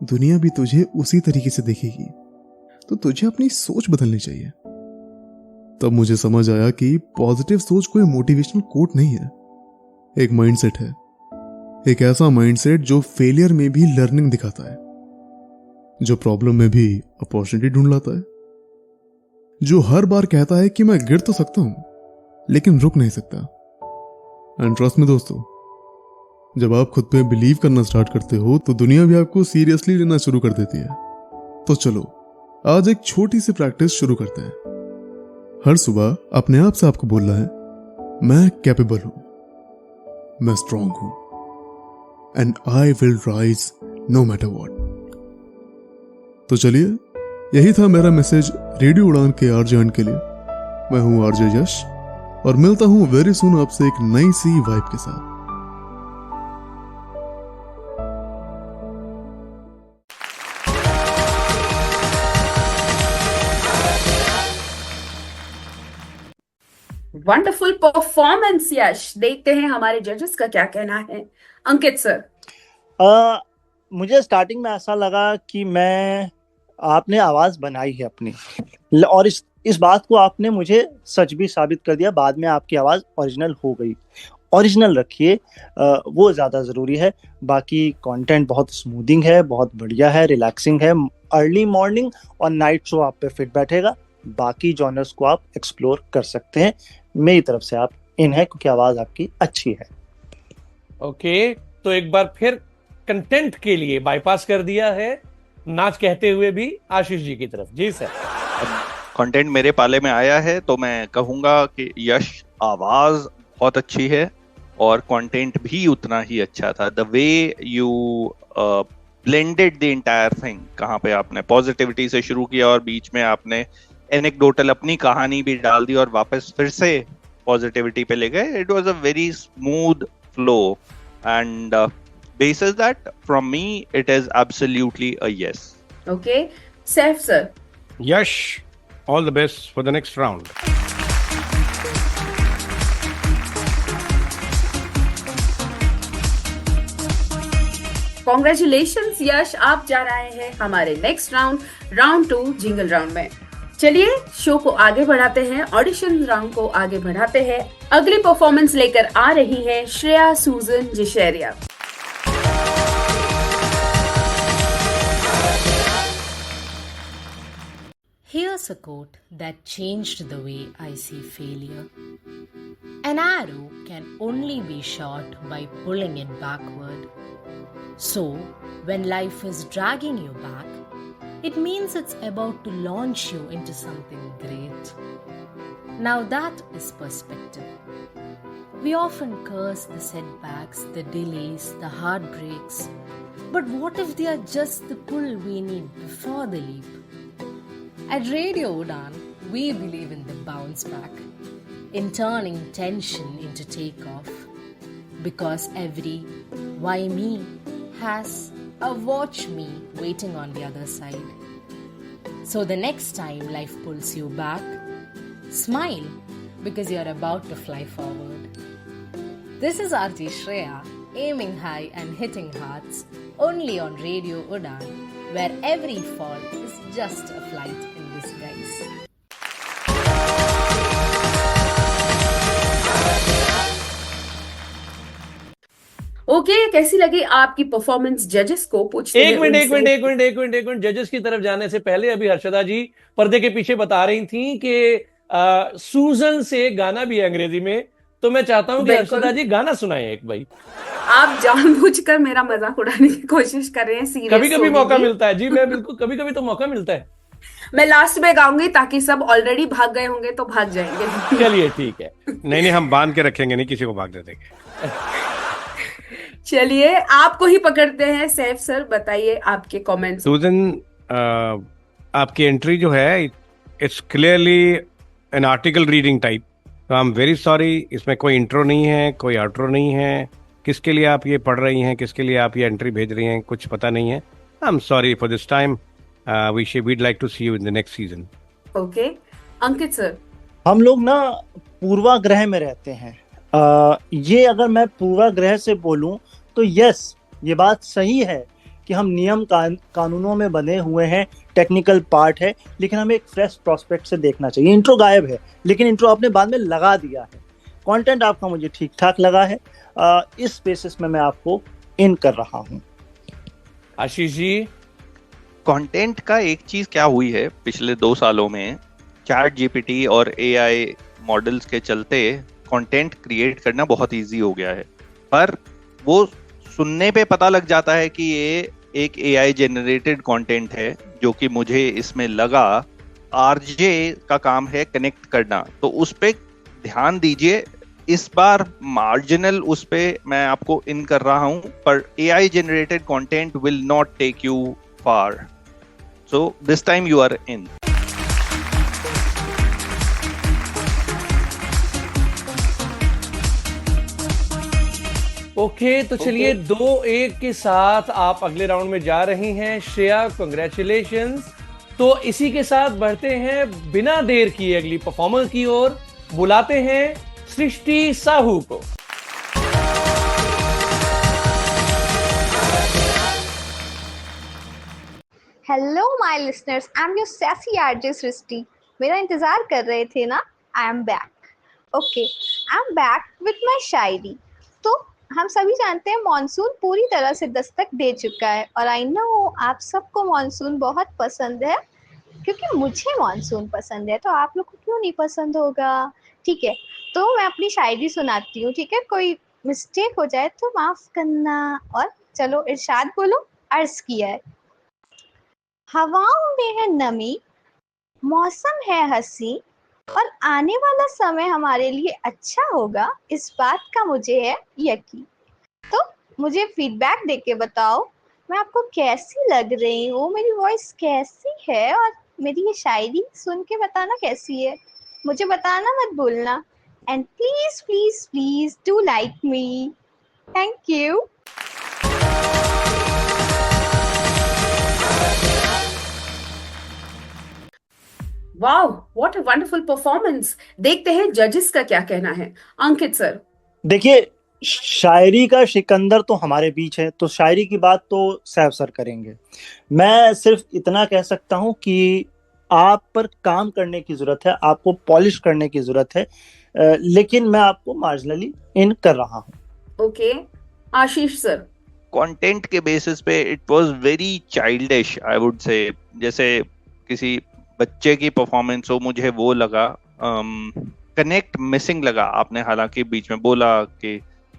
दुनिया भी तुझे उसी तरीके से देखेगी, तो तुझे अपनी सोच बदलनी चाहिए। तब मुझे समझ आया कि पॉजिटिव सोच कोई मोटिवेशनल कोट नहीं है, एक माइंडसेट है। एक ऐसा माइंडसेट जो फेलियर में भी लर्निंग दिखाता है, जो प्रॉब्लम में भी अपॉर्चुनिटी ढूंढ लाता है, जो हर बार कहता है कि मैं गिर तो सकता हूं लेकिन रुक नहीं सकता। एंड ट्रस्ट में दोस्तों, जब आप खुद पे बिलीव करना स्टार्ट करते हो तो दुनिया भी आपको सीरियसली लेना शुरू कर देती है। तो चलो आज एक छोटी सी प्रैक्टिस शुरू करते हैं। हर सुबह अपने आप से आपको बोलना है, मैं कैपेबल हूं, मैं स्ट्रांग हूं, and I will rise no matter what. तो चलिए, यही था मेरा मैसेज रेडियो उड़ान के आरजे हंट के लिए। मैं हूं आरजे यश और मिलता हूं वेरी सून आपसे एक नई सी वाइब के साथ। वंडरफुल परफॉर्मेंस यश। देखते हैं हमारे जजेस का क्या कहना है। अंकित सर। मुझे स्टार्टिंग में ऐसा लगा कि आपने आवाज बनाई है अपनी, और इस बात को आपने मुझे सच भी साबित कर दिया। बाद में आपकी आवाज ओरिजिनल हो गई। ओरिजिनल रखिए, वो ज्यादा जरूरी है। बाकी कंटेंट बहुत स्मूथिंग है, बहुत बढ़िया है, रिलैक्सिंग है। अर्ली मॉर्निंग और नाइट शो आप पे फिट बैठेगा। बाकी जॉनर्स को आप एक्सप्लोर कर सकते हैं। मेरी तरफ से आप इन है, क्योंकि आवाज आपकी अच्छी है। ओके, तो एक बार फिर कंटेंट के लिए बाईपास कर दिया है, नाच कहते हुए भी आशीष जी की तरफ। जी सर। कंटेंट मेरे पाले में आया है तो मैं कहूंगा कि यश आवाज बहुत अच्छी है और कंटेंट भी उतना ही अच्छा था। The way you blended the entire thing, कहाँ पे आपने पॉजिटिविटी से शुरू किया और बीच में आपने एनेक्डोटल अपनी कहानी भी डाल दी और वापस फिर से पॉजिटिविटी पे ले गए। It was a very smooth flow and basis that from me it is absolutely a yes. Okay, Saif sir. Yash, all the best for the next round. Congratulations यश, आप जा रहे हैं हमारे नेक्स्ट राउंड 2 जिंगल राउंड में। चलिए show को आगे बढ़ाते हैं, ऑडिशन राउंड को आगे बढ़ाते हैं। अगली परफॉर्मेंस लेकर आ रही है श्रेया सूजन जिशेरिया। Here's a quote that changed the way I see failure. An arrow can only be shot by pulling it backward. So, when life is dragging you back, it means it's about to launch you into something great. Now that is perspective. We often curse the setbacks, the delays, the heartbreaks. But what if they are just the pull we need before the leap? At Radio Udan, we believe in the bounce back, in turning tension into takeoff. Because every why me has a watch me waiting on the other side. So the next time life pulls you back, smile because you're about to fly forward. This is RJ Shreya, aiming high and hitting hearts, only on Radio Udan, where every fall is just a flight in disguise. Okay, कैसी लगी आपकी performance? जजेस को पूछते हैं। एक minute जजेस की तरफ जाने से पहले अभी हर्षदा जी पर्दे के पीछे बता रही थी कि सूजन से गाना भी है अंग्रेजी में, तो मैं चाहता हूँ कि बिल्कुल। हर्षदा जी गाना सुनाएं एक भाई। आप जानबूझकर मेरा मजाक उड़ाने की कोशिश कर रहे हैं। सीरियस कभी कभी मौका होगी। मिलता है जी, मैं बिल्कुल कभी कभी तो मौका मिलता है। मैं लास्ट में गाऊंगी ताकि सब ऑलरेडी भाग गए होंगे तो भाग जाएंगे। चलिए ठीक है। नहीं, हम बांध के रखेंगे, नहीं किसी को भागने देंगे। चलिए आपको ही पकड़ते हैं। सैफ सर बताइए आपके कमेंट्स। सूजन, आपकी एंट्री जो है it's clearly an article reading type. तो आई एम वेरी सॉरी, इसमें कोई इंट्रो नहीं है, कोई आउट्रो नहीं है। किसके लिए आप ये पढ़ रही हैं, किसके लिए आप ये एंट्री भेज रही हैं, कुछ पता नहीं है। I am sorry for this time. we'd like to see you in the next season. Okay Ankit sir. हम लोग ना पूर्वाग्रह में रहते हैं। ये अगर मैं पूर्वाग्रह से बोलूं तो यस, ये बात सही है कि हम नियम कानूनों में बने हुए हैं, टेक्निकल पार्ट है, लेकिन हमें एक फ्रेश प्रोस्पेक्ट से देखना चाहिए। इंट्रो गायब है, लेकिन इंट्रो आपने बाद में लगा दिया है। कंटेंट आपका मुझे ठीक ठाक लगा है। इस बेसिस में मैं आपको इन कर रहा हूँ। आशीष जी, कंटेंट का एक चीज क्या हुई है पिछले 2 सालों में, चैट जीपीटी और एआई मॉडल्स के चलते कंटेंट क्रिएट करना बहुत इजी हो गया है। पर वो सुनने पे पता लग जाता है कि ये एक एआई जनरेटेड कंटेंट है, जो कि मुझे इसमें लगा आरजे का काम है कनेक्ट करना। तो उस पे ध्यान दीजिए। इस बार मार्जिनल उस पे मैं आपको इन कर रहा हूं, पर AI generated content will not take you far. So this time you are in. Okay तो चलिए 2-1 के साथ आप अगले राउंड में जा रही हैं। श्रेया, कांग्रेचुलेशंस। तो इसी के साथ बढ़ते हैं बिना देर किए अगली परफॉर्मर की ओर। बुलाते हैं सृष्टि साहू को। Hello my listeners, I am your sassy RJ Srishti. मेरा इंतजार कर रहे थे ना? I am back. Okay, I am back with my shayari. तो हम सभी जानते हैं मॉनसून पूरी तरह से दस्तक दे चुका है, और आई नो आप सबको मॉनसून बहुत पसंद है, क्योंकि मुझे मॉनसून पसंद है। तो आप लोग को क्यों नहीं पसंद होगा? ठीक है, तो मैं अपनी शायरी सुनाती हूँ। ठीक है, कोई मिस्टेक हो जाए तो माफ करना। और चलो इरशाद बोलो। अर्ज किया है, हवाओं में है नमी, मौसम है हंसी, और आने वाला समय हमारे लिए अच्छा होगा, इस बात का मुझे है यकीन। तो मुझे फीडबैक देके बताओ मैं आपको कैसी लग रही हूँ, मेरी वॉइस कैसी है, और मेरी ये शायरी सुन के बताना कैसी है। मुझे बताना मत भूलना। And please please please do like me. Thank you. Wow, what a wonderful performance. देखते हैं जजेस का क्या कहना है। अंकित सर। देखिए, शायरी का सिकंदर तो हमारे बीच है, तो शायरी की बात तो सैफ सर करेंगे। मैं सिर्फ इतना कह सकता हूं कि आप पर काम करने की जरूरत है, आपको पॉलिश करने की जरूरत है, लेकिन मैं आपको मार्जिनली इन कर रहा हूं। Okay, Ashish sir. कंटेंट के बेसिस पे it was very childish, I would say. जैसे किसी बच्चे की परफॉर्मेंस हो, मुझे वो लगा। कनेक्ट मिसिंग लगा। आपने हालांकि बीच में बोला कि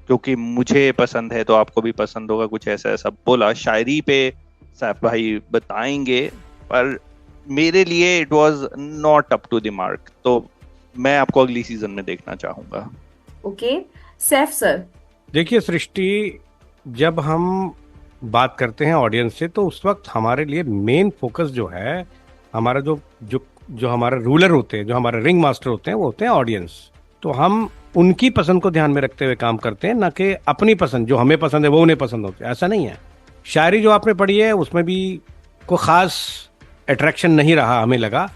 क्योंकि मुझे पसंद है तो आपको भी पसंद होगा, कुछ ऐसा ऐसा बोला। शायरी पे सैफ भाई बताएंगे, पर मेरे लिए it was not up to the mark. तो मैं आपको अगली सीजन में देखना चाहूंगा। Okay, Saif sir. देखिए सृष्टि, जब हम बात करते हैं ऑडियंस से, तो उस वक्त हमारे लिए मेन फोकस जो है, हमारा जो हमारे रूलर होते हैं, जो हमारे रिंग मास्टर होते हैं, वो होते हैं ऑडियंस। तो हम उनकी पसंद को ध्यान में रखते हुए काम करते हैं, ना कि अपनी पसंद, जो हमें पसंद है वो उन्हें पसंद होती है। ऐसा नहीं है। शायरी जो आपने पढ़ी है उसमें भी कोई खास अट्रैक्शन नहीं रहा, हमें लगा।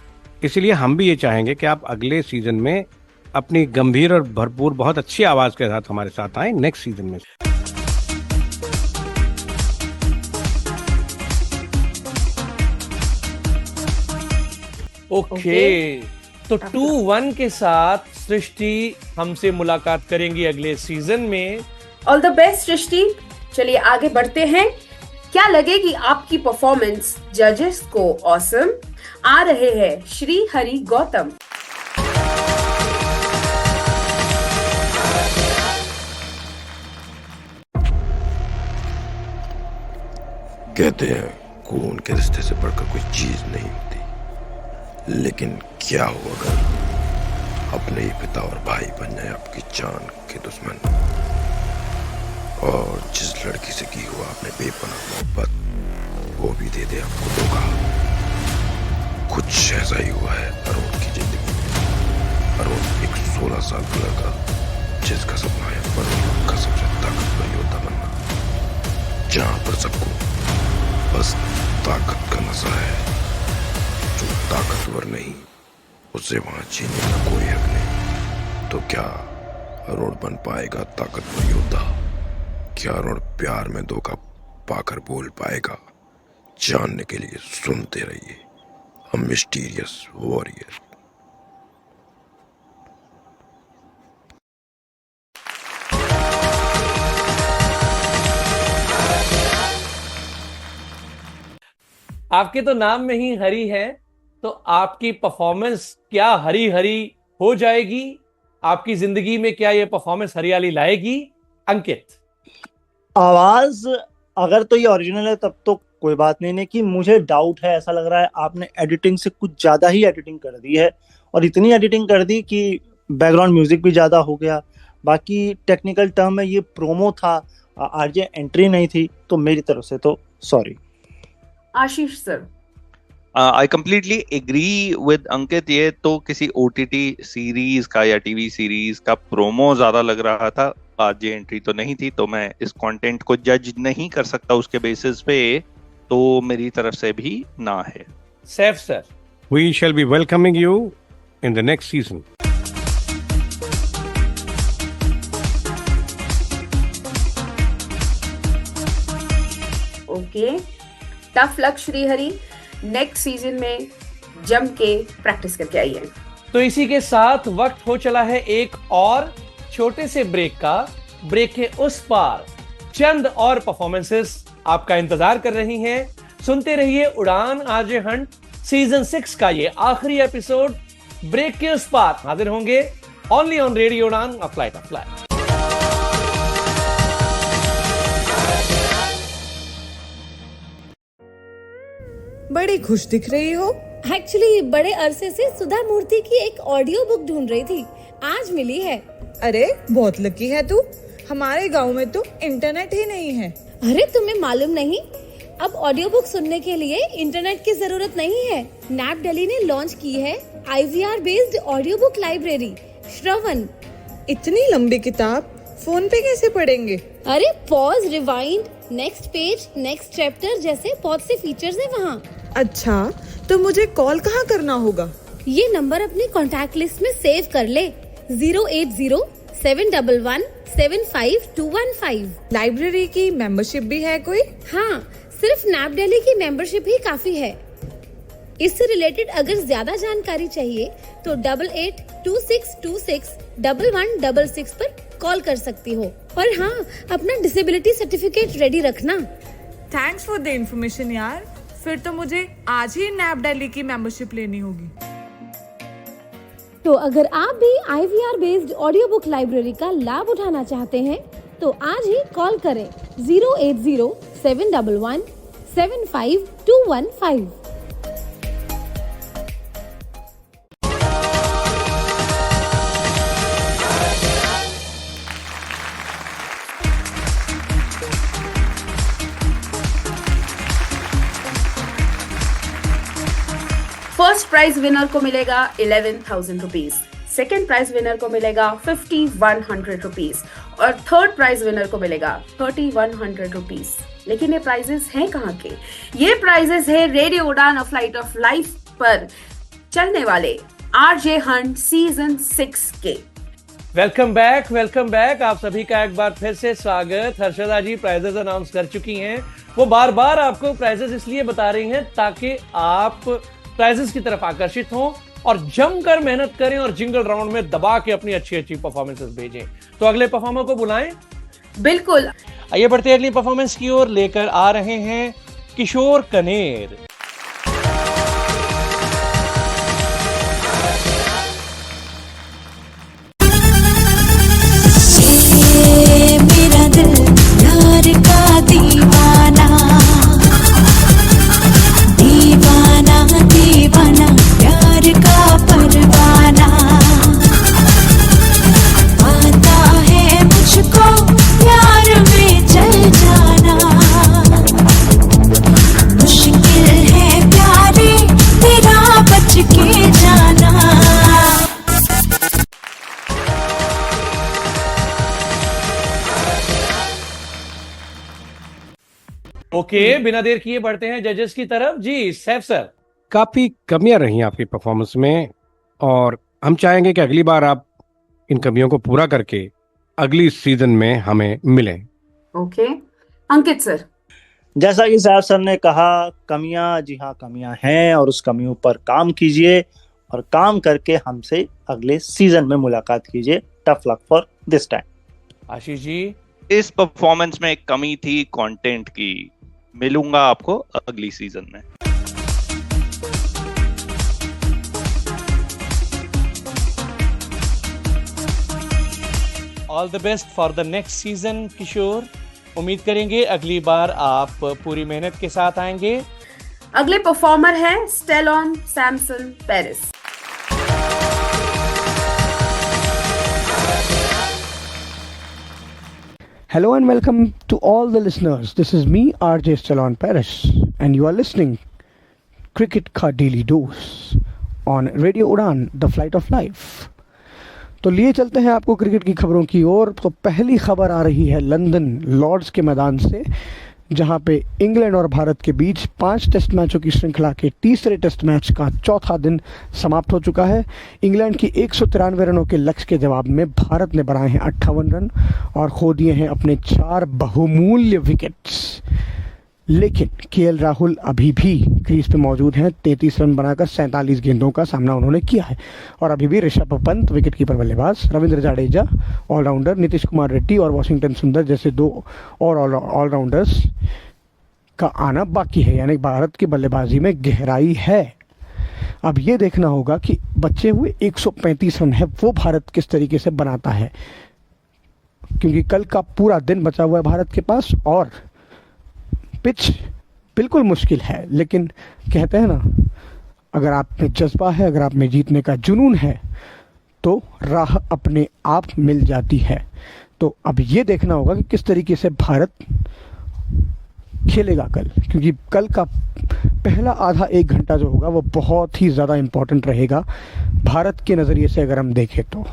इसलिए हम भी ये चाहेंगे कि आप अगले सीजन में अपनी गंभीर और भरपूर बहुत अच्छी आवाज के साथ हमारे साथ आए नेक्स्ट सीजन में। ओके, तो 2-1 के साथ सृष्टि हमसे मुलाकात करेंगी अगले सीजन में। ऑल द बेस्ट सृष्टि। चलिए आगे बढ़ते हैं। क्या लगेगी आपकी परफॉर्मेंस जजेस को ऑसम? आ रहे हैं श्री हरि गौतम। कहते हैं खून के रिश्ते से बढ़कर कोई चीज नहीं होती, लेकिन क्या हो अगर अपने ही पिता और भाई बन जाए आपकी जान के दुश्मन, और जिस लड़की से की हुआ आपने बेपनाह मोहब्बत वो भी दे दे आपको धोखा। कुछ ऐसा ही हुआ है अरुण की जिंदगी में। अरुण एक 16 साल का लड़का जिसका सपना है बॉलीवुड का सबसे ताकतवर योद्धा बनना, जहां पर सबको बस ताकत का नशा है। जो ताकतवर नहीं उसे वहां जीने का कोई हक नहीं। तो क्या अरुण बन पाएगा ताकतवर योद्धा? क्या अरुण प्यार में धोखा पाकर बोल पाएगा? जानने के लिए सुनते रहिए अ मिस्टीरियस वॉरियर। आपके तो नाम में ही हरी है, तो आपकी परफॉर्मेंस क्या हरी हरी हो जाएगी? आपकी जिंदगी में क्या ये परफॉर्मेंस हरियाली लाएगी? अंकित, आवाज अगर तो ये ओरिजिनल है तब तो कोई बात नहीं कि मुझे डाउट है, ऐसा लग रहा है आपने एडिटिंग से कुछ ज्यादा ही एडिटिंग कर दी है, और इतनी एडिटिंग कर दी कि बैकग्राउंड म्यूजिक भी ज्यादा हो गया। बाकी टेक्निकल टर्म में ये प्रोमो था, आरजे एंट्री नहीं थी, तो मेरी तरफ से तो sorry. Ashish sir. I completely agree with Ankit. ये तो किसी OTT सीरीज का या टीवी सीरीज का प्रोमो ज्यादा लग रहा था, आज ये एंट्री तो नहीं थी, तो मैं इस कंटेंट को जज नहीं कर सकता उसके बेसिस पे, तो मेरी तरफ से भी ना है। Saif sir. We shall be welcoming you in the next season. Okay, tough luck Srihari, next season में जम के प्रैक्टिस करके आइए। तो इसी के साथ वक्त हो चला है एक और छोटे से ब्रेक का। ब्रेक के उस पार चंद और परफॉर्मेंसेस आपका इंतजार कर रही हैं। सुनते रहिए उड़ान आरजे हंट सीजन 6 का ये आखिरी एपिसोड। ब्रेक के उस पार हाजिर होंगे ओनली ऑन रेडियो उड़ान, अ फ्लाइट ऑफ लाइफ। बड़ी खुश दिख रही हो। एक्चुअली बड़े अरसे से सुधा मूर्ति की एक ऑडियो बुक ढूंढ रही थी, आज मिली है। अरे बहुत लकी है तू, हमारे गांव में तो इंटरनेट ही नहीं है। अरे तुम्हें मालूम नहीं, अब ऑडियो बुक सुनने के लिए इंटरनेट की जरूरत नहीं है। नैप दिल्ली ने लॉन्च की है IVR based audio book library Shravan. इतनी लंबी किताब फोन पे कैसे पढ़ेंगे? अरे pause, rewind, next page, next chapter जैसे बहुत से फीचर्स हैं वहाँ। अच्छा, तो मुझे कॉल कहाँ करना होगा? ये नंबर अपने कॉन्टैक्ट लिस्ट में सेव कर ले, 080-711-75215। लाइब्रेरी की मेंबरशिप भी है कोई? हाँ, सिर्फ नैप दिल्ली की मेंबरशिप ही काफी है। इससे रिलेटेड अगर ज्यादा जानकारी चाहिए तो 8826261166 पर कॉल कर सकती हो। और हाँ, अपना डिसेबिलिटी सर्टिफिकेट रेडी रखना। थैंक्स फॉर द इन्फॉर्मेशन यार, फिर तो मुझे आज ही नैप दिल्ली की मेंबरशिप लेनी होगी। तो अगर आप भी IVR based audio book library का लाभ उठाना चाहते हैं तो आज ही कॉल करें 080-711-75215। फर्स्ट प्राइज विनर को मिलेगा 11,000 रुपीज, सेकेंड प्राइज विनर को मिलेगा 5,100 रुपीज और थर्ड प्राइज विनर को मिलेगा 3,100 रुपीज। लेकिन ये प्राइजेस हैं कहाँ के? ये प्राइजेस है रेडियो उड़ान, अ फ्लाइट ऑफ लाइफ पर चलने वाले आरजे हंट सीजन 6 के। Welcome back. आप सभी का एक बार फिर से स्वागत। हर्षदा जी प्राइजेस अनाउंस कर चुकी हैं। वो बार बार आपको प्राइजेस इसलिए बता रही हैं ताकि आप प्राइजेस की तरफ आकर्षित हों और जमकर मेहनत करें और जिंगल राउंड में दबा के अपनी अच्छी अच्छी परफॉर्मेंसेस भेजें। तो अगले परफॉर्मर को बुलाएं। बिल्कुल, आइए बढ़ते हैं अगली परफॉर्मेंस की ओर। लेकर आ रहे हैं किशोर कनेर। मेरा दिल यार का दीवाना ओके, बिना देर किए बढ़ते हैं जजेस की तरफ। जी सैफ सर। काफी कमियां रही आपकी परफॉर्मेंस में और हम चाहेंगे कि अगली बार आप इन कमियों को पूरा करके अगली सीजन में हमें मिलें। Okay, Ankit sir. जैसा कि सैफ सर ने कहा, कमियां, जी हाँ कमियां हैं और उस कमियों पर काम कीजिए और काम करके हमसे अगले सीजन में मुलाकात कीजिए। Tough luck for this time. Ashish ji. इस परफॉर्मेंस में एक कमी थी कंटेंट की। मिलूंगा आपको अगली सीजन में। All the best for the next season Kishore. उम्मीद करेंगे अगली बार आप पूरी मेहनत के साथ आएंगे। अगले परफॉर्मर है Stallone Samson Paris. Hello and welcome to all the listeners. This is me, RJ Stellon Paris, and you are listening Cricket Ka Daily Dose on Radio Udan, the Flight of Life. तो लिए चलते हैं आपको cricket की खबरों की ओर। तो पहली खबर आ रही है लंदन लॉर्ड्स के मैदान से, जहां पे इंग्लैंड और भारत के बीच 5 टेस्ट मैचों की श्रृंखला के तीसरे टेस्ट मैच का चौथा दिन समाप्त हो चुका है। इंग्लैंड की 193 रनों के लक्ष्य के जवाब में भारत ने बनाए हैं 58 रन और खो दिए हैं अपने 4 बहुमूल्य विकेट्स। लेकिन केएल राहुल अभी भी क्रीज पे मौजूद हैं। 33 रन बनाकर 47 गेंदों का सामना उन्होंने किया है और अभी भी ऋषभ पंत विकेटकीपर बल्लेबाज, रविंद्र जडेजा ऑलराउंडर, नीतीश कुमार रेड्डी और वॉशिंगटन सुंदर जैसे 2 और ऑलराउंडर्स का आना बाकी है। यानी भारत की बल्लेबाजी में गहराई है। अब ये देखना होगा कि बचे हुए 135 रन है वो भारत किस तरीके से बनाता है, क्योंकि कल का पूरा दिन बचा हुआ है भारत के पास और पिच बिल्कुल मुश्किल है। लेकिन कहते हैं ना, अगर आप में जज्बा है, अगर आप में जीतने का जुनून है तो राह अपने आप मिल जाती है। तो अब ये देखना होगा कि किस तरीके से भारत खेलेगा कल, क्योंकि कल का पहला आधा 1 घंटा जो होगा वो बहुत ही ज़्यादा इम्पोर्टेंट रहेगा भारत के नज़रिए से अगर हम देखें तो।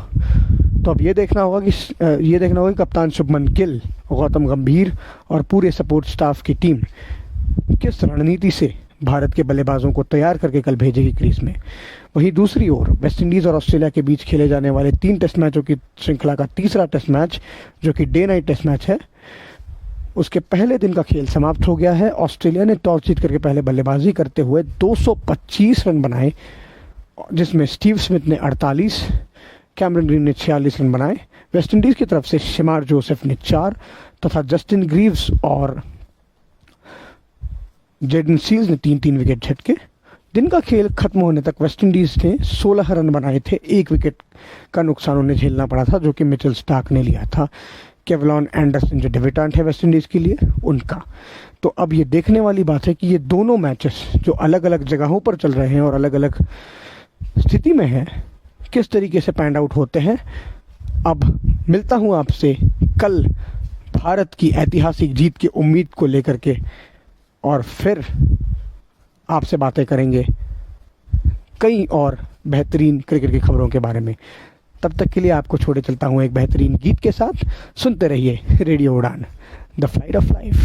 अब ये देखना होगा कि कप्तान शुभमन गिल, गौतम गंभीर और पूरे सपोर्ट स्टाफ की टीम किस रणनीति से भारत के बल्लेबाजों को तैयार करके कल भेजेगी क्रीज में। वहीं दूसरी ओर वेस्टइंडीज़ और ऑस्ट्रेलिया के बीच खेले जाने वाले 3 टेस्ट मैचों की श्रृंखला का तीसरा टेस्ट मैच, जो कि डे नाइट टेस्ट मैच है, उसके पहले दिन का खेल समाप्त हो गया है। ऑस्ट्रेलिया ने टॉस जीत करके पहले बल्लेबाजी करते हुए 225 रन बनाए, जिसमें स्टीव स्मिथ ने 48, कैमरन ग्रीन ने 46 रन बनाए। वेस्टइंडीज़ की तरफ से शिमार जोसेफ ने 4 तथा जस्टिन ग्रीव्स और जेडन सील्स ने 3-3 विकेट झटके। दिन का खेल खत्म होने तक वेस्टइंडीज़ ने 16 रन बनाए थे। 1 विकेट का नुकसान उन्हें झेलना पड़ा था, जो कि मिचेल स्टार्क ने लिया था। केवलॉन एंडरसन जो डेब्यूटेंट है वेस्टइंडीज़ के लिए, उनका। तो अब ये देखने वाली बात है कि ये दोनों मैचेस जो अलग अलग जगहों पर चल रहे हैं और अलग अलग स्थिति में हैं, किस तरीके से पैंड आउट होते हैं। अब मिलता हूँ आपसे कल भारत की ऐतिहासिक जीत की उम्मीद को लेकर के, और फिर आपसे बातें करेंगे कई और बेहतरीन क्रिकेट की खबरों के बारे में। तब तक के लिए आपको छोड़े चलता हूँ एक बेहतरीन गीत के साथ। सुनते रहिए रेडियो उड़ान, the flight of life.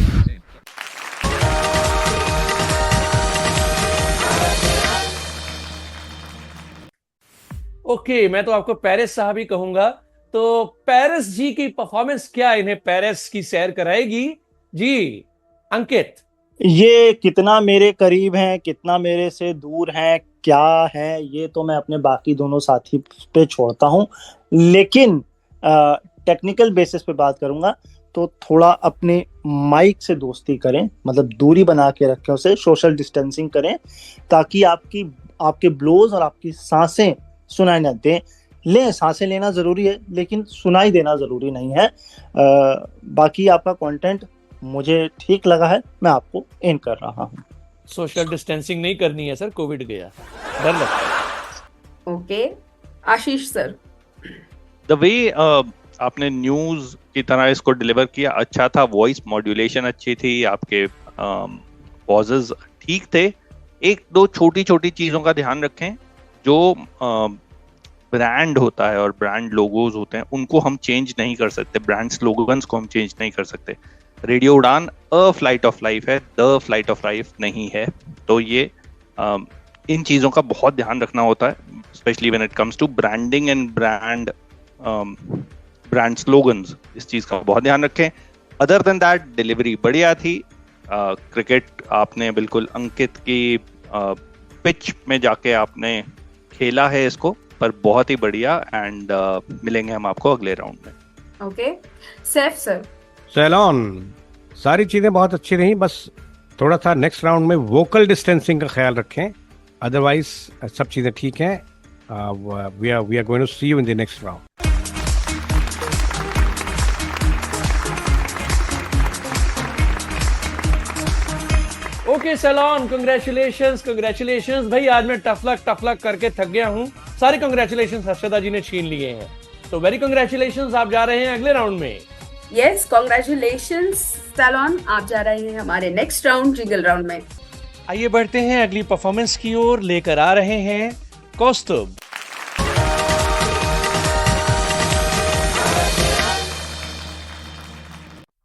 Okay, मैं तो आपको पेरिस साहब ही कहूंगा। तो पेरिस जी की परफॉर्मेंस क्या इन्हें पेरिस की सैर कराएगी? जी अंकित। ये कितना मेरे करीब हैं, कितना मेरे से दूर हैं, क्या है, ये तो मैं अपने बाकी दोनों साथी पे छोड़ता हूँ। लेकिन टेक्निकल बेसिस पे बात करूंगा तो थोड़ा अपने माइक से दोस्ती करें, मतलब दूरी बना के रखें, उसे सोशल डिस्टेंसिंग करें, ताकि आपके ब्लोज और आपकी सांसें सुनाई न दें। सांसें लेना जरूरी है, लेकिन सुनाई देना जरूरी नहीं है। बाकी आपका कंटेंट मुझे ठीक लगा है, मैं आपको इन कर रहा हूँ। सोशल डिस्टेंसिंग नहीं करनी है सर, कोविड गया, डर लगता है। Okay, Ashish sir. The way आपने न्यूज की तरह इसको डिलीवर किया अच्छा था, वॉइस मॉड्यूलेशन अच्छी थी, आपके पॉजेस ठीक थे। 1-2 छोटी छोटी चीजों का ध्यान रखें। जो ब्रांड होता है और ब्रांड लोगोज होते हैं, उनको हम चेंज नहीं कर सकते, ब्रांड स्लोगन्स को हम चेंज नहीं कर सकते। रेडियो उड़ान अ फ्लाइट ऑफ लाइफ है, द फ्लाइट ऑफ लाइफ नहीं है। तो ये इन चीज़ों का बहुत ध्यान रखना होता है, specially when it comes to branding and brand slogans. इस चीज़ का बहुत ध्यान रखें। अदर देन दैट डिलीवरी बढ़िया थी। क्रिकेट आपने बिल्कुल अंकित की पिच में जाके आपने खेला है इसको, पर बहुत ही बढ़िया। एंड मिलेंगे हम आपको अगले राउंड में। Okay Saif sir. सैलॉन, सारी चीजें बहुत अच्छी रही, बस थोड़ा सा नेक्स्ट राउंड में वोकल डिस्टेंसिंग का ख्याल रखें, अदरवाइज सब चीजें ठीक हैं। We are going to see you in the next round. Okay सैलॉन, कंग्रेचुलेशंस भाई। आज मैं टफ लक करके थक गया हूँ। सारे कंग्रेचुलेशंस हर्षदा जी ने छीन लिए हैं, तो वेरी कंग्रेचुलेशंस। आप जा रहे हैं अगले राउंड में। यस कांग्रेचुलेशंस सैलॉन, आप जा रहे हैं हमारे नेक्स्ट राउंड, जिंगल राउंड में। आइए बढ़ते हैं अगली परफॉर्मेंस की ओर। लेकर आ रहे हैं कौस्तुभ।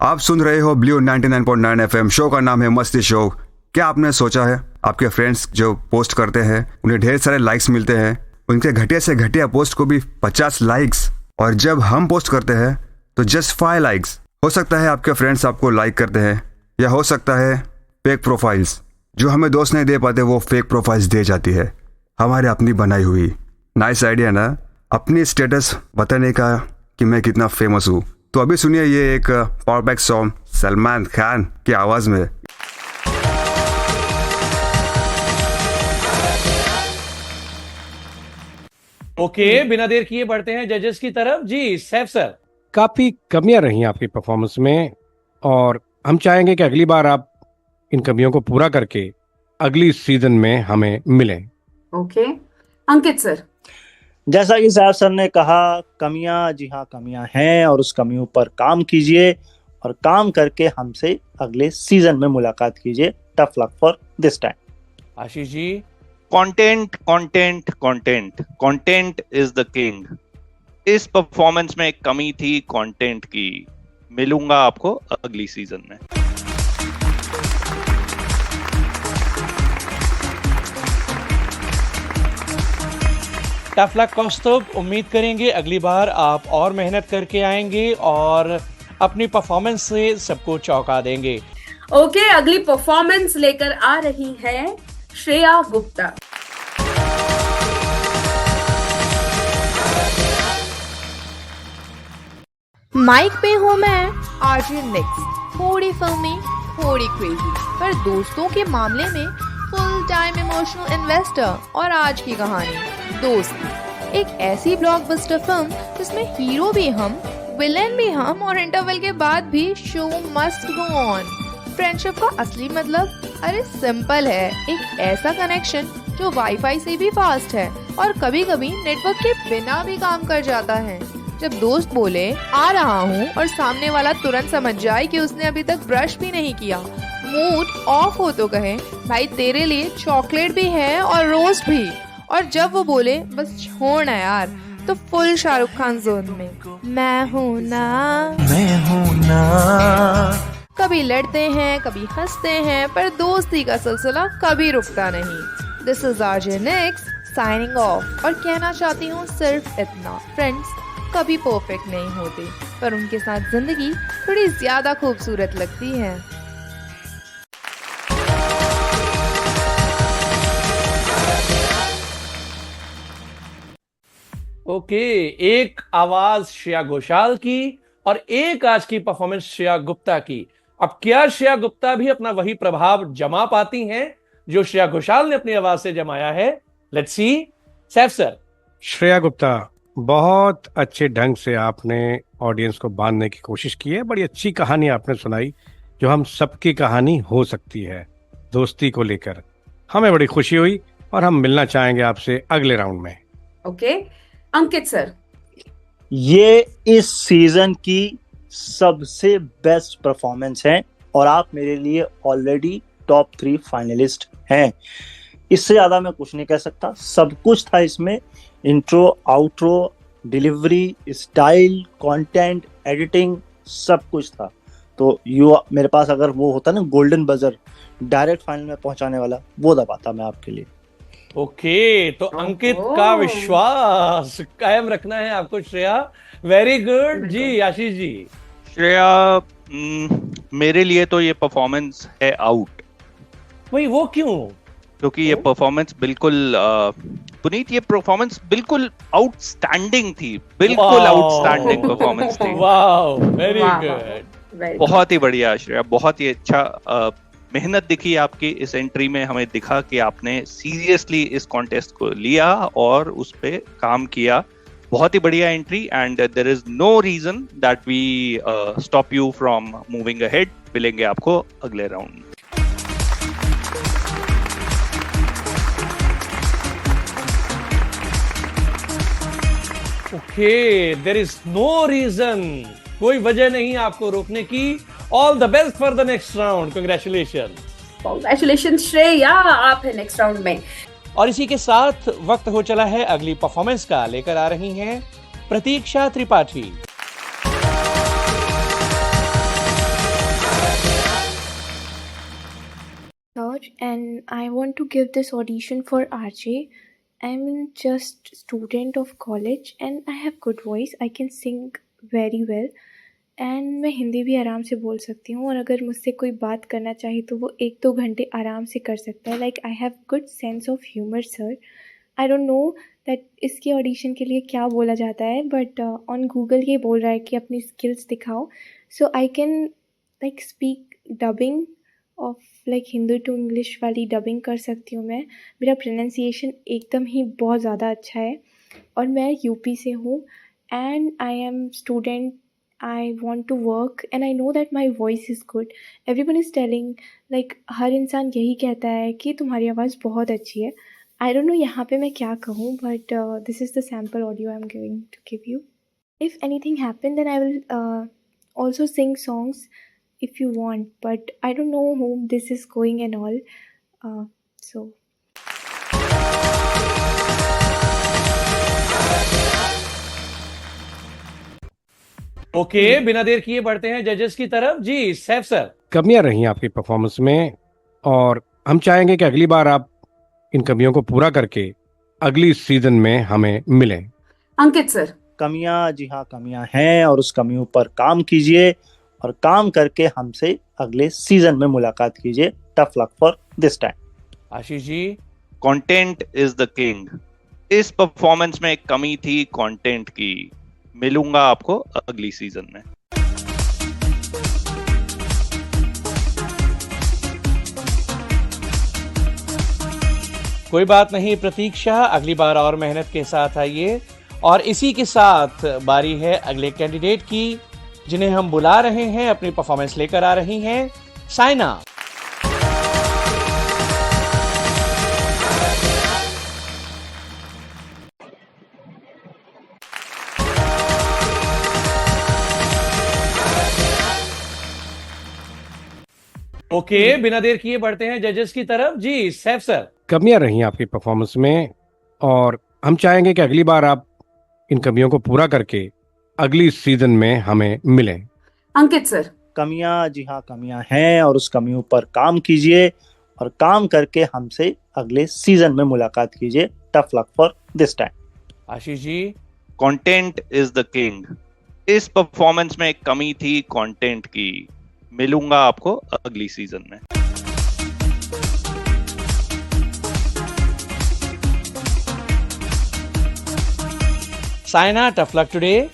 आप सुन रहे हो ब्लू 99.9 FM। शो का नाम है मस्ती शो। क्या आपने सोचा है आपके फ्रेंड्स जो पोस्ट करते हैं उन्हें ढेर सारे लाइक्स मिलते हैं, उनके घटिया से घटिया पोस्ट को भी 50 लाइक्स, और जब हम पोस्ट करते हैं तो जस्ट 5 लाइक्स। हो सकता है आपके फ्रेंड्स आपको लाइक करते हैं, या हो सकता है फेक प्रोफाइल्स जो हमें दोस्त नहीं दे पाते वो फेक प्रोफाइल्स दे जाती है, हमारे अपनी बनाई हुई। नाइस आइडिया ना, अपनी स्टेटस बताने का कि मैं कितना फेमस हूँ। तो अभी सुनिए ये एक power back song Salman Khan की आवाज में। ओके, बिना देर किए बढ़ते हैं जजेस की तरफ। जी सैफ सर। काफी कमियां रही आपकी परफॉर्मेंस में, और हम चाहेंगे कि अगली बार आप इन कमियों को पूरा करके अगली सीजन में हमें मिलें। Okay Ankit sir. जैसा कि साहब सर ने कहा, कमियां, जी हाँ कमियां हैं, और उस कमियों पर काम कीजिए और काम करके हमसे अगले सीजन में मुलाकात कीजिए। Tough luck for this time. Ashish ji. Content is the king. इस परफॉर्मेंस में एक कमी थी कंटेंट की। मिलूंगा आपको अगली सीजन में। टफ लक कौस्तुभ, उम्मीद करेंगे अगली बार आप और मेहनत करके आएंगे और अपनी परफॉर्मेंस से सबको चौंका देंगे। ओके, अगली परफॉर्मेंस लेकर आ रही है श्रेया गुप्ता। माइक पे हूँ मैं आरजे नेक्स्ट, थोड़ी फिल्मी थोड़ी क्रेजी, पर दोस्तों के मामले में फुल टाइम इमोशनल इन्वेस्टर। और आज की कहानी दोस्ती, एक ऐसी ब्लॉकबस्टर फिल्म जिसमें हीरो भी हम, विलेन भी हम, और इंटरवल के बाद भी show must go on. Friendship का असली मतलब अरे सिंपल है, एक ऐसा कनेक्शन जो वाईफाई से भी फास्ट है और कभी कभी नेटवर्क के बिना भी काम कर जाता है। जब दोस्त बोले आ रहा हूँ और सामने वाला तुरंत समझ जाए कि उसने अभी तक ब्रश भी नहीं किया, मूड ऑफ हो तो कहे भाई तेरे लिए चॉकलेट भी है और रोस्ट भी, और जब वो बोले बस छोड़ ना यार, तो फुल शाहरुख खान जोन में मैं हूँ ना। कभी लड़ते हैं कभी हंसते हैं, पर दोस्ती का सिलसिला कभी रुकता नहीं। This is RJ next signing off, और कहना चाहती हूँ सिर्फ इतना, फ्रेंड्स कभी परफेक्ट नहीं होते, पर उनके साथ जिंदगी थोड़ी ज्यादा खूबसूरत लगती है। ओके, एक आवाज श्रेया घोषाल की और एक आज की परफॉर्मेंस श्रेया गुप्ता की। अब क्या श्रेया गुप्ता भी अपना वही प्रभाव जमा पाती हैं जो श्रेया घोषाल ने अपनी आवाज से जमाया है? Let's see. Saif sir. Shreya Gupta, बहुत अच्छे ढंग से आपने ऑडियंस को बांधने की कोशिश की है। बड़ी अच्छी कहानी आपने सुनाई, जो हम सबकी कहानी हो सकती है दोस्ती को लेकर। हमें बड़ी खुशी हुई और हम मिलना चाहेंगे आपसे अगले राउंड में। Okay Ankit sir. ये इस सीजन की सबसे बेस्ट परफॉर्मेंस है और आप मेरे लिए ऑलरेडी टॉप 3 फाइनलिस्ट हैं। इससे ज्यादा मैं कुछ नहीं कह सकता। सब कुछ था इसमें, intro, outro, delivery, style, content, editing, सब कुछ था। तो मेरे पास अगर वो होता ना गोल्डन बजर डायरेक्ट फाइनल में पहुंचाने वाला, वो दबाता मैं आपके लिए। ओके, तो अंकित का विश्वास कायम रखना है आपको श्रेया। वेरी गुड जी। आशीष जी। श्रेया, मेरे लिए तो ये परफॉर्मेंस है आउट। वही, वो क्यों? क्योंकि ये परफॉर्मेंस बिल्कुल पुनीत, ये परफॉर्मेंस बिल्कुल आउटस्टैंडिंग थी, बिल्कुल आउटस्टैंडिंग परफॉर्मेंस थी। वाओ, वेरी गुड, बहुत ही बढ़िया श्रेया, बहुत ही अच्छा मेहनत दिखी आपकी इस एंट्री में। हमें दिखा कि आपने सीरियसली इस कॉन्टेस्ट को लिया और उस पे काम किया। बहुत ही बढ़िया entry, and there is no reason that we stop you from moving ahead. मिलेंगे आपको अगले राउंड में। Okay, there is no reason, कोई वजह नहीं आपको रोकने की। All the best for the next round. Congratulation Shreya, आप है नेक्स्ट राउंड में। और इसी के साथ वक्त हो चला है अगली परफॉर्मेंस का। लेकर आ रही हैं प्रतीक्षा Tripathi. And I want to give this audition for RJ. I'm just student of college and I have good voice. I can sing very well. And मैं हिंदी भी आराम से बोल सकती हूँ, और अगर मुझसे कोई बात करना चाहे तो वो 1-2 घंटे आराम से कर सकता है। Like I have good sense of humour sir. I don't know that इसके ऑडिशन के लिए क्या बोला जाता है, बट ऑन गूगल ये बोल रहा है कि अपनी स्किल्स दिखाओ। So I can like speak dubbing of like Hindi to English वाली डबिंग कर सकती हूँ मैं। मेरा प्रोनाउंसिएशन एकदम ही बहुत ज़्यादा अच्छा है, और मैं यूपी से हूँ and I am student. I want to work and I know that my voice is good. Everyone is telling like हर इंसान यही कहता है कि तुम्हारी आवाज़ बहुत अच्छी है। I don't know यहाँ पे मैं क्या कहूँ, but this is the sample audio I'm going to give you. If anything happen then I will also sing songs if you want, but I don't know whom this is going and all. So okay, बिना देर किए बढ़ते हैं जजेस की तरफ। जी Saif sir. कमियां रही आपकी परफॉर्मेंस में, और हम चाहेंगे कि अगली बार आप इन कमियों को पूरा करके अगली सीजन में हमें मिलें। अंकित सर। कमियां, जी हाँ कमियां हैं, और उस कमियों पर काम कीजिए और काम करके हमसे अगले सीजन में मुलाकात कीजिए। Tough luck for this time. Ashish ji. Content is the king. इस परफॉर्मेंस में एक कमी थी कंटेंट की। मिलूंगा आपको अगली सीजन में। कोई बात नहीं प्रतीक्षा, अगली बार और मेहनत के साथ आइए। और इसी के साथ बारी है अगले कैंडिडेट की, जिन्हें हम बुला रहे हैं, अपनी परफॉर्मेंस लेकर आ रही हैं साइना। ओके, बिना देर किए बढ़ते हैं जजेस की तरफ। जी सैफ सर। कमियां रही आपकी परफॉर्मेंस में, और हम चाहेंगे कि अगली बार आप इन कमियों को पूरा करके अगली सीजन में हमें मिलें। अंकित सर। कमियां, जी हाँ कमियां हैं, और उस कमियों पर काम कीजिए और काम करके हमसे अगले सीजन में मुलाकात कीजिए। Tough luck for this time. Ashish ji. Content is the king. इस परफॉर्मेंस में एक कमी थी कंटेंट की। मिलूंगा आपको अगली सीजन में। Saina, tough luck today.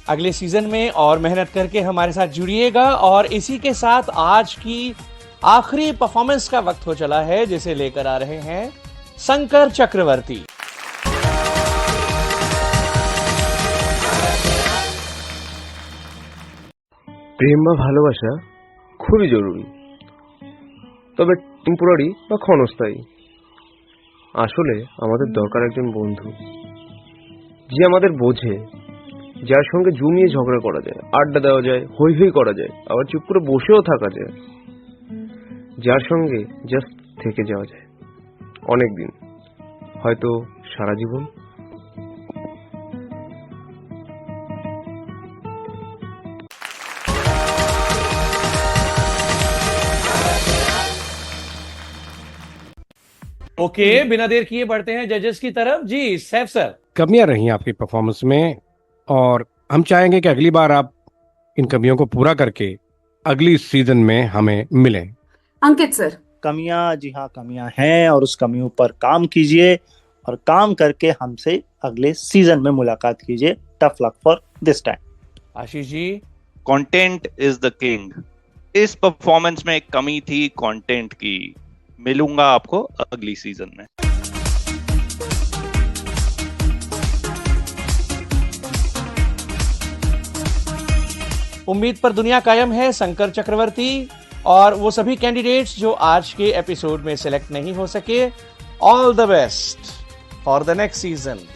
अगले सीजन में और मेहनत करके हमारे साथ जुड़िएगा। और इसी के साथ आज की आखिरी परफॉर्मेंस का वक्त हो चला है, जिसे लेकर आ रहे हैं शंकर चक्रवर्ती। প্রেম বা ভালোবাসা খুবই জরুরি, তবে টেম্পোরারি বা ক্ষণস্থায়ী। আসলে আমাদের দরকার একজন বন্ধু, যে আমাদের বোঝে, যার সঙ্গে জমিয়ে ঝগড়া করা যায়, আড্ডা দেওয়া যায়, হই হই করা যায়, আবার চুপ করে বসেও থাকা যায়, যার সঙ্গে জাস্ট থেকে যাওয়া যায় অনেক দিন, হয়তো সারা জীবন। ओके, बिना देर किए बढ़ते हैं जजेस की तरफ। जी सैफ सर। कमियां रही आपकी परफॉर्मेंस में और हम चाहेंगे कि अगली बार आप इन कमियों को पूरा करके अगली सीजन में हमें मिलें। अंकित सर। कमियां, जी हाँ कमियां हैं और उस कमियों पर काम कीजिए और काम करके हमसे अगले सीजन में मुलाकात कीजिए। Tough luck for this time. Ashish ji. Content is the king. इस परफॉर्मेंस में एक कमी थी कंटेंट की। मिलूंगा आपको अगली सीजन में। उम्मीद पर दुनिया कायम है शंकर चक्रवर्ती और वो सभी कैंडिडेट्स जो आज के एपिसोड में सिलेक्ट नहीं हो सके। All the best for the next season.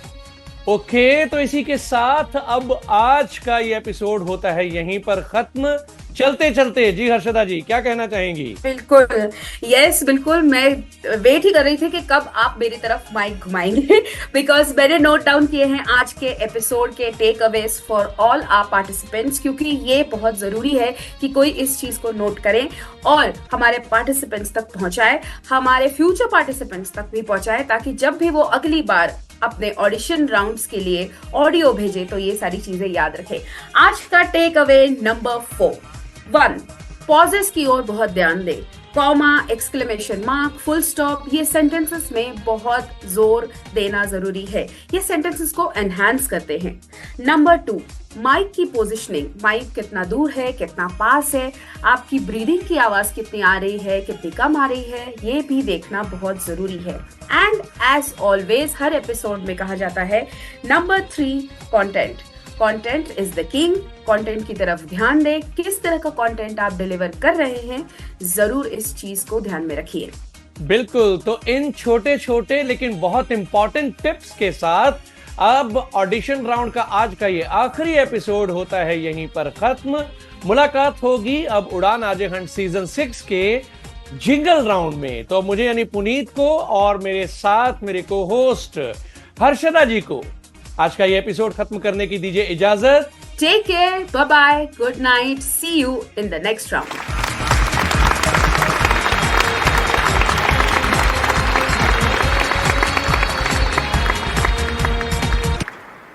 Okay, तो इसी के साथ अब आज का ये एपिसोड होता है यहीं पर खत्म। चलते चलते जी हर्षदा जी क्या कहना चाहेंगी? बिल्कुल, यस बिल्कुल, मैं वेट ही कर रही थी कि कब आप मेरी तरफ माइक घुमाएंगे बिकॉज मैंने नोट डाउन किए हैं आज के एपिसोड के takeaways for all our participants, क्योंकि ये बहुत जरूरी है कि कोई इस चीज को नोट करे और हमारे पार्टिसिपेंट्स तक पहुंचाए, हमारे फ्यूचर पार्टिसिपेंट्स तक भी पहुंचाए, ताकि जब भी वो अगली बार अपने ऑडिशन राउंड्स के लिए ऑडियो भेजे तो ये सारी चीजें याद रखें। आज का टेक अवे नंबर 4, 1, पॉजेस की ओर बहुत ध्यान दें। Comma, exclamation mark, full stop, ये सेंटेंसेस में बहुत जोर देना जरूरी है, ये सेंटेंसेस को एनहांस करते हैं। नंबर 2, माइक की पोजिशनिंग, माइक कितना दूर है, कितना पास है, आपकी ब्रीदिंग की आवाज कितनी आ रही है, कितनी कम आ रही है, ये भी देखना बहुत जरूरी है। एंड एज ऑलवेज हर एपिसोड में कहा जाता है number 3, content. Content is the king. Content की तरफ ध्यान दें, किस तरह का कंटेंट आप डिलीवर कर रहे हैं, जरूर इस चीज को ध्यान में रखिए। बिल्कुल, तो इन छोटे छोटे लेकिन बहुत इंपॉर्टेंट टिप्स के साथ अब ऑडिशन राउंड का आज का ये आखिरी एपिसोड होता है यहीं पर खत्म। मुलाकात होगी अब उड़ान आजे हंट सीजन 6 के जिंगल राउंड में। तो मुझे यानी पुनीत को और मेरे साथ मेरे को होस्ट हर्षदा जी को आज का ये एपिसोड खत्म करने की दीजिए इजाजत। Take care, bye bye, good night, see you in the next round.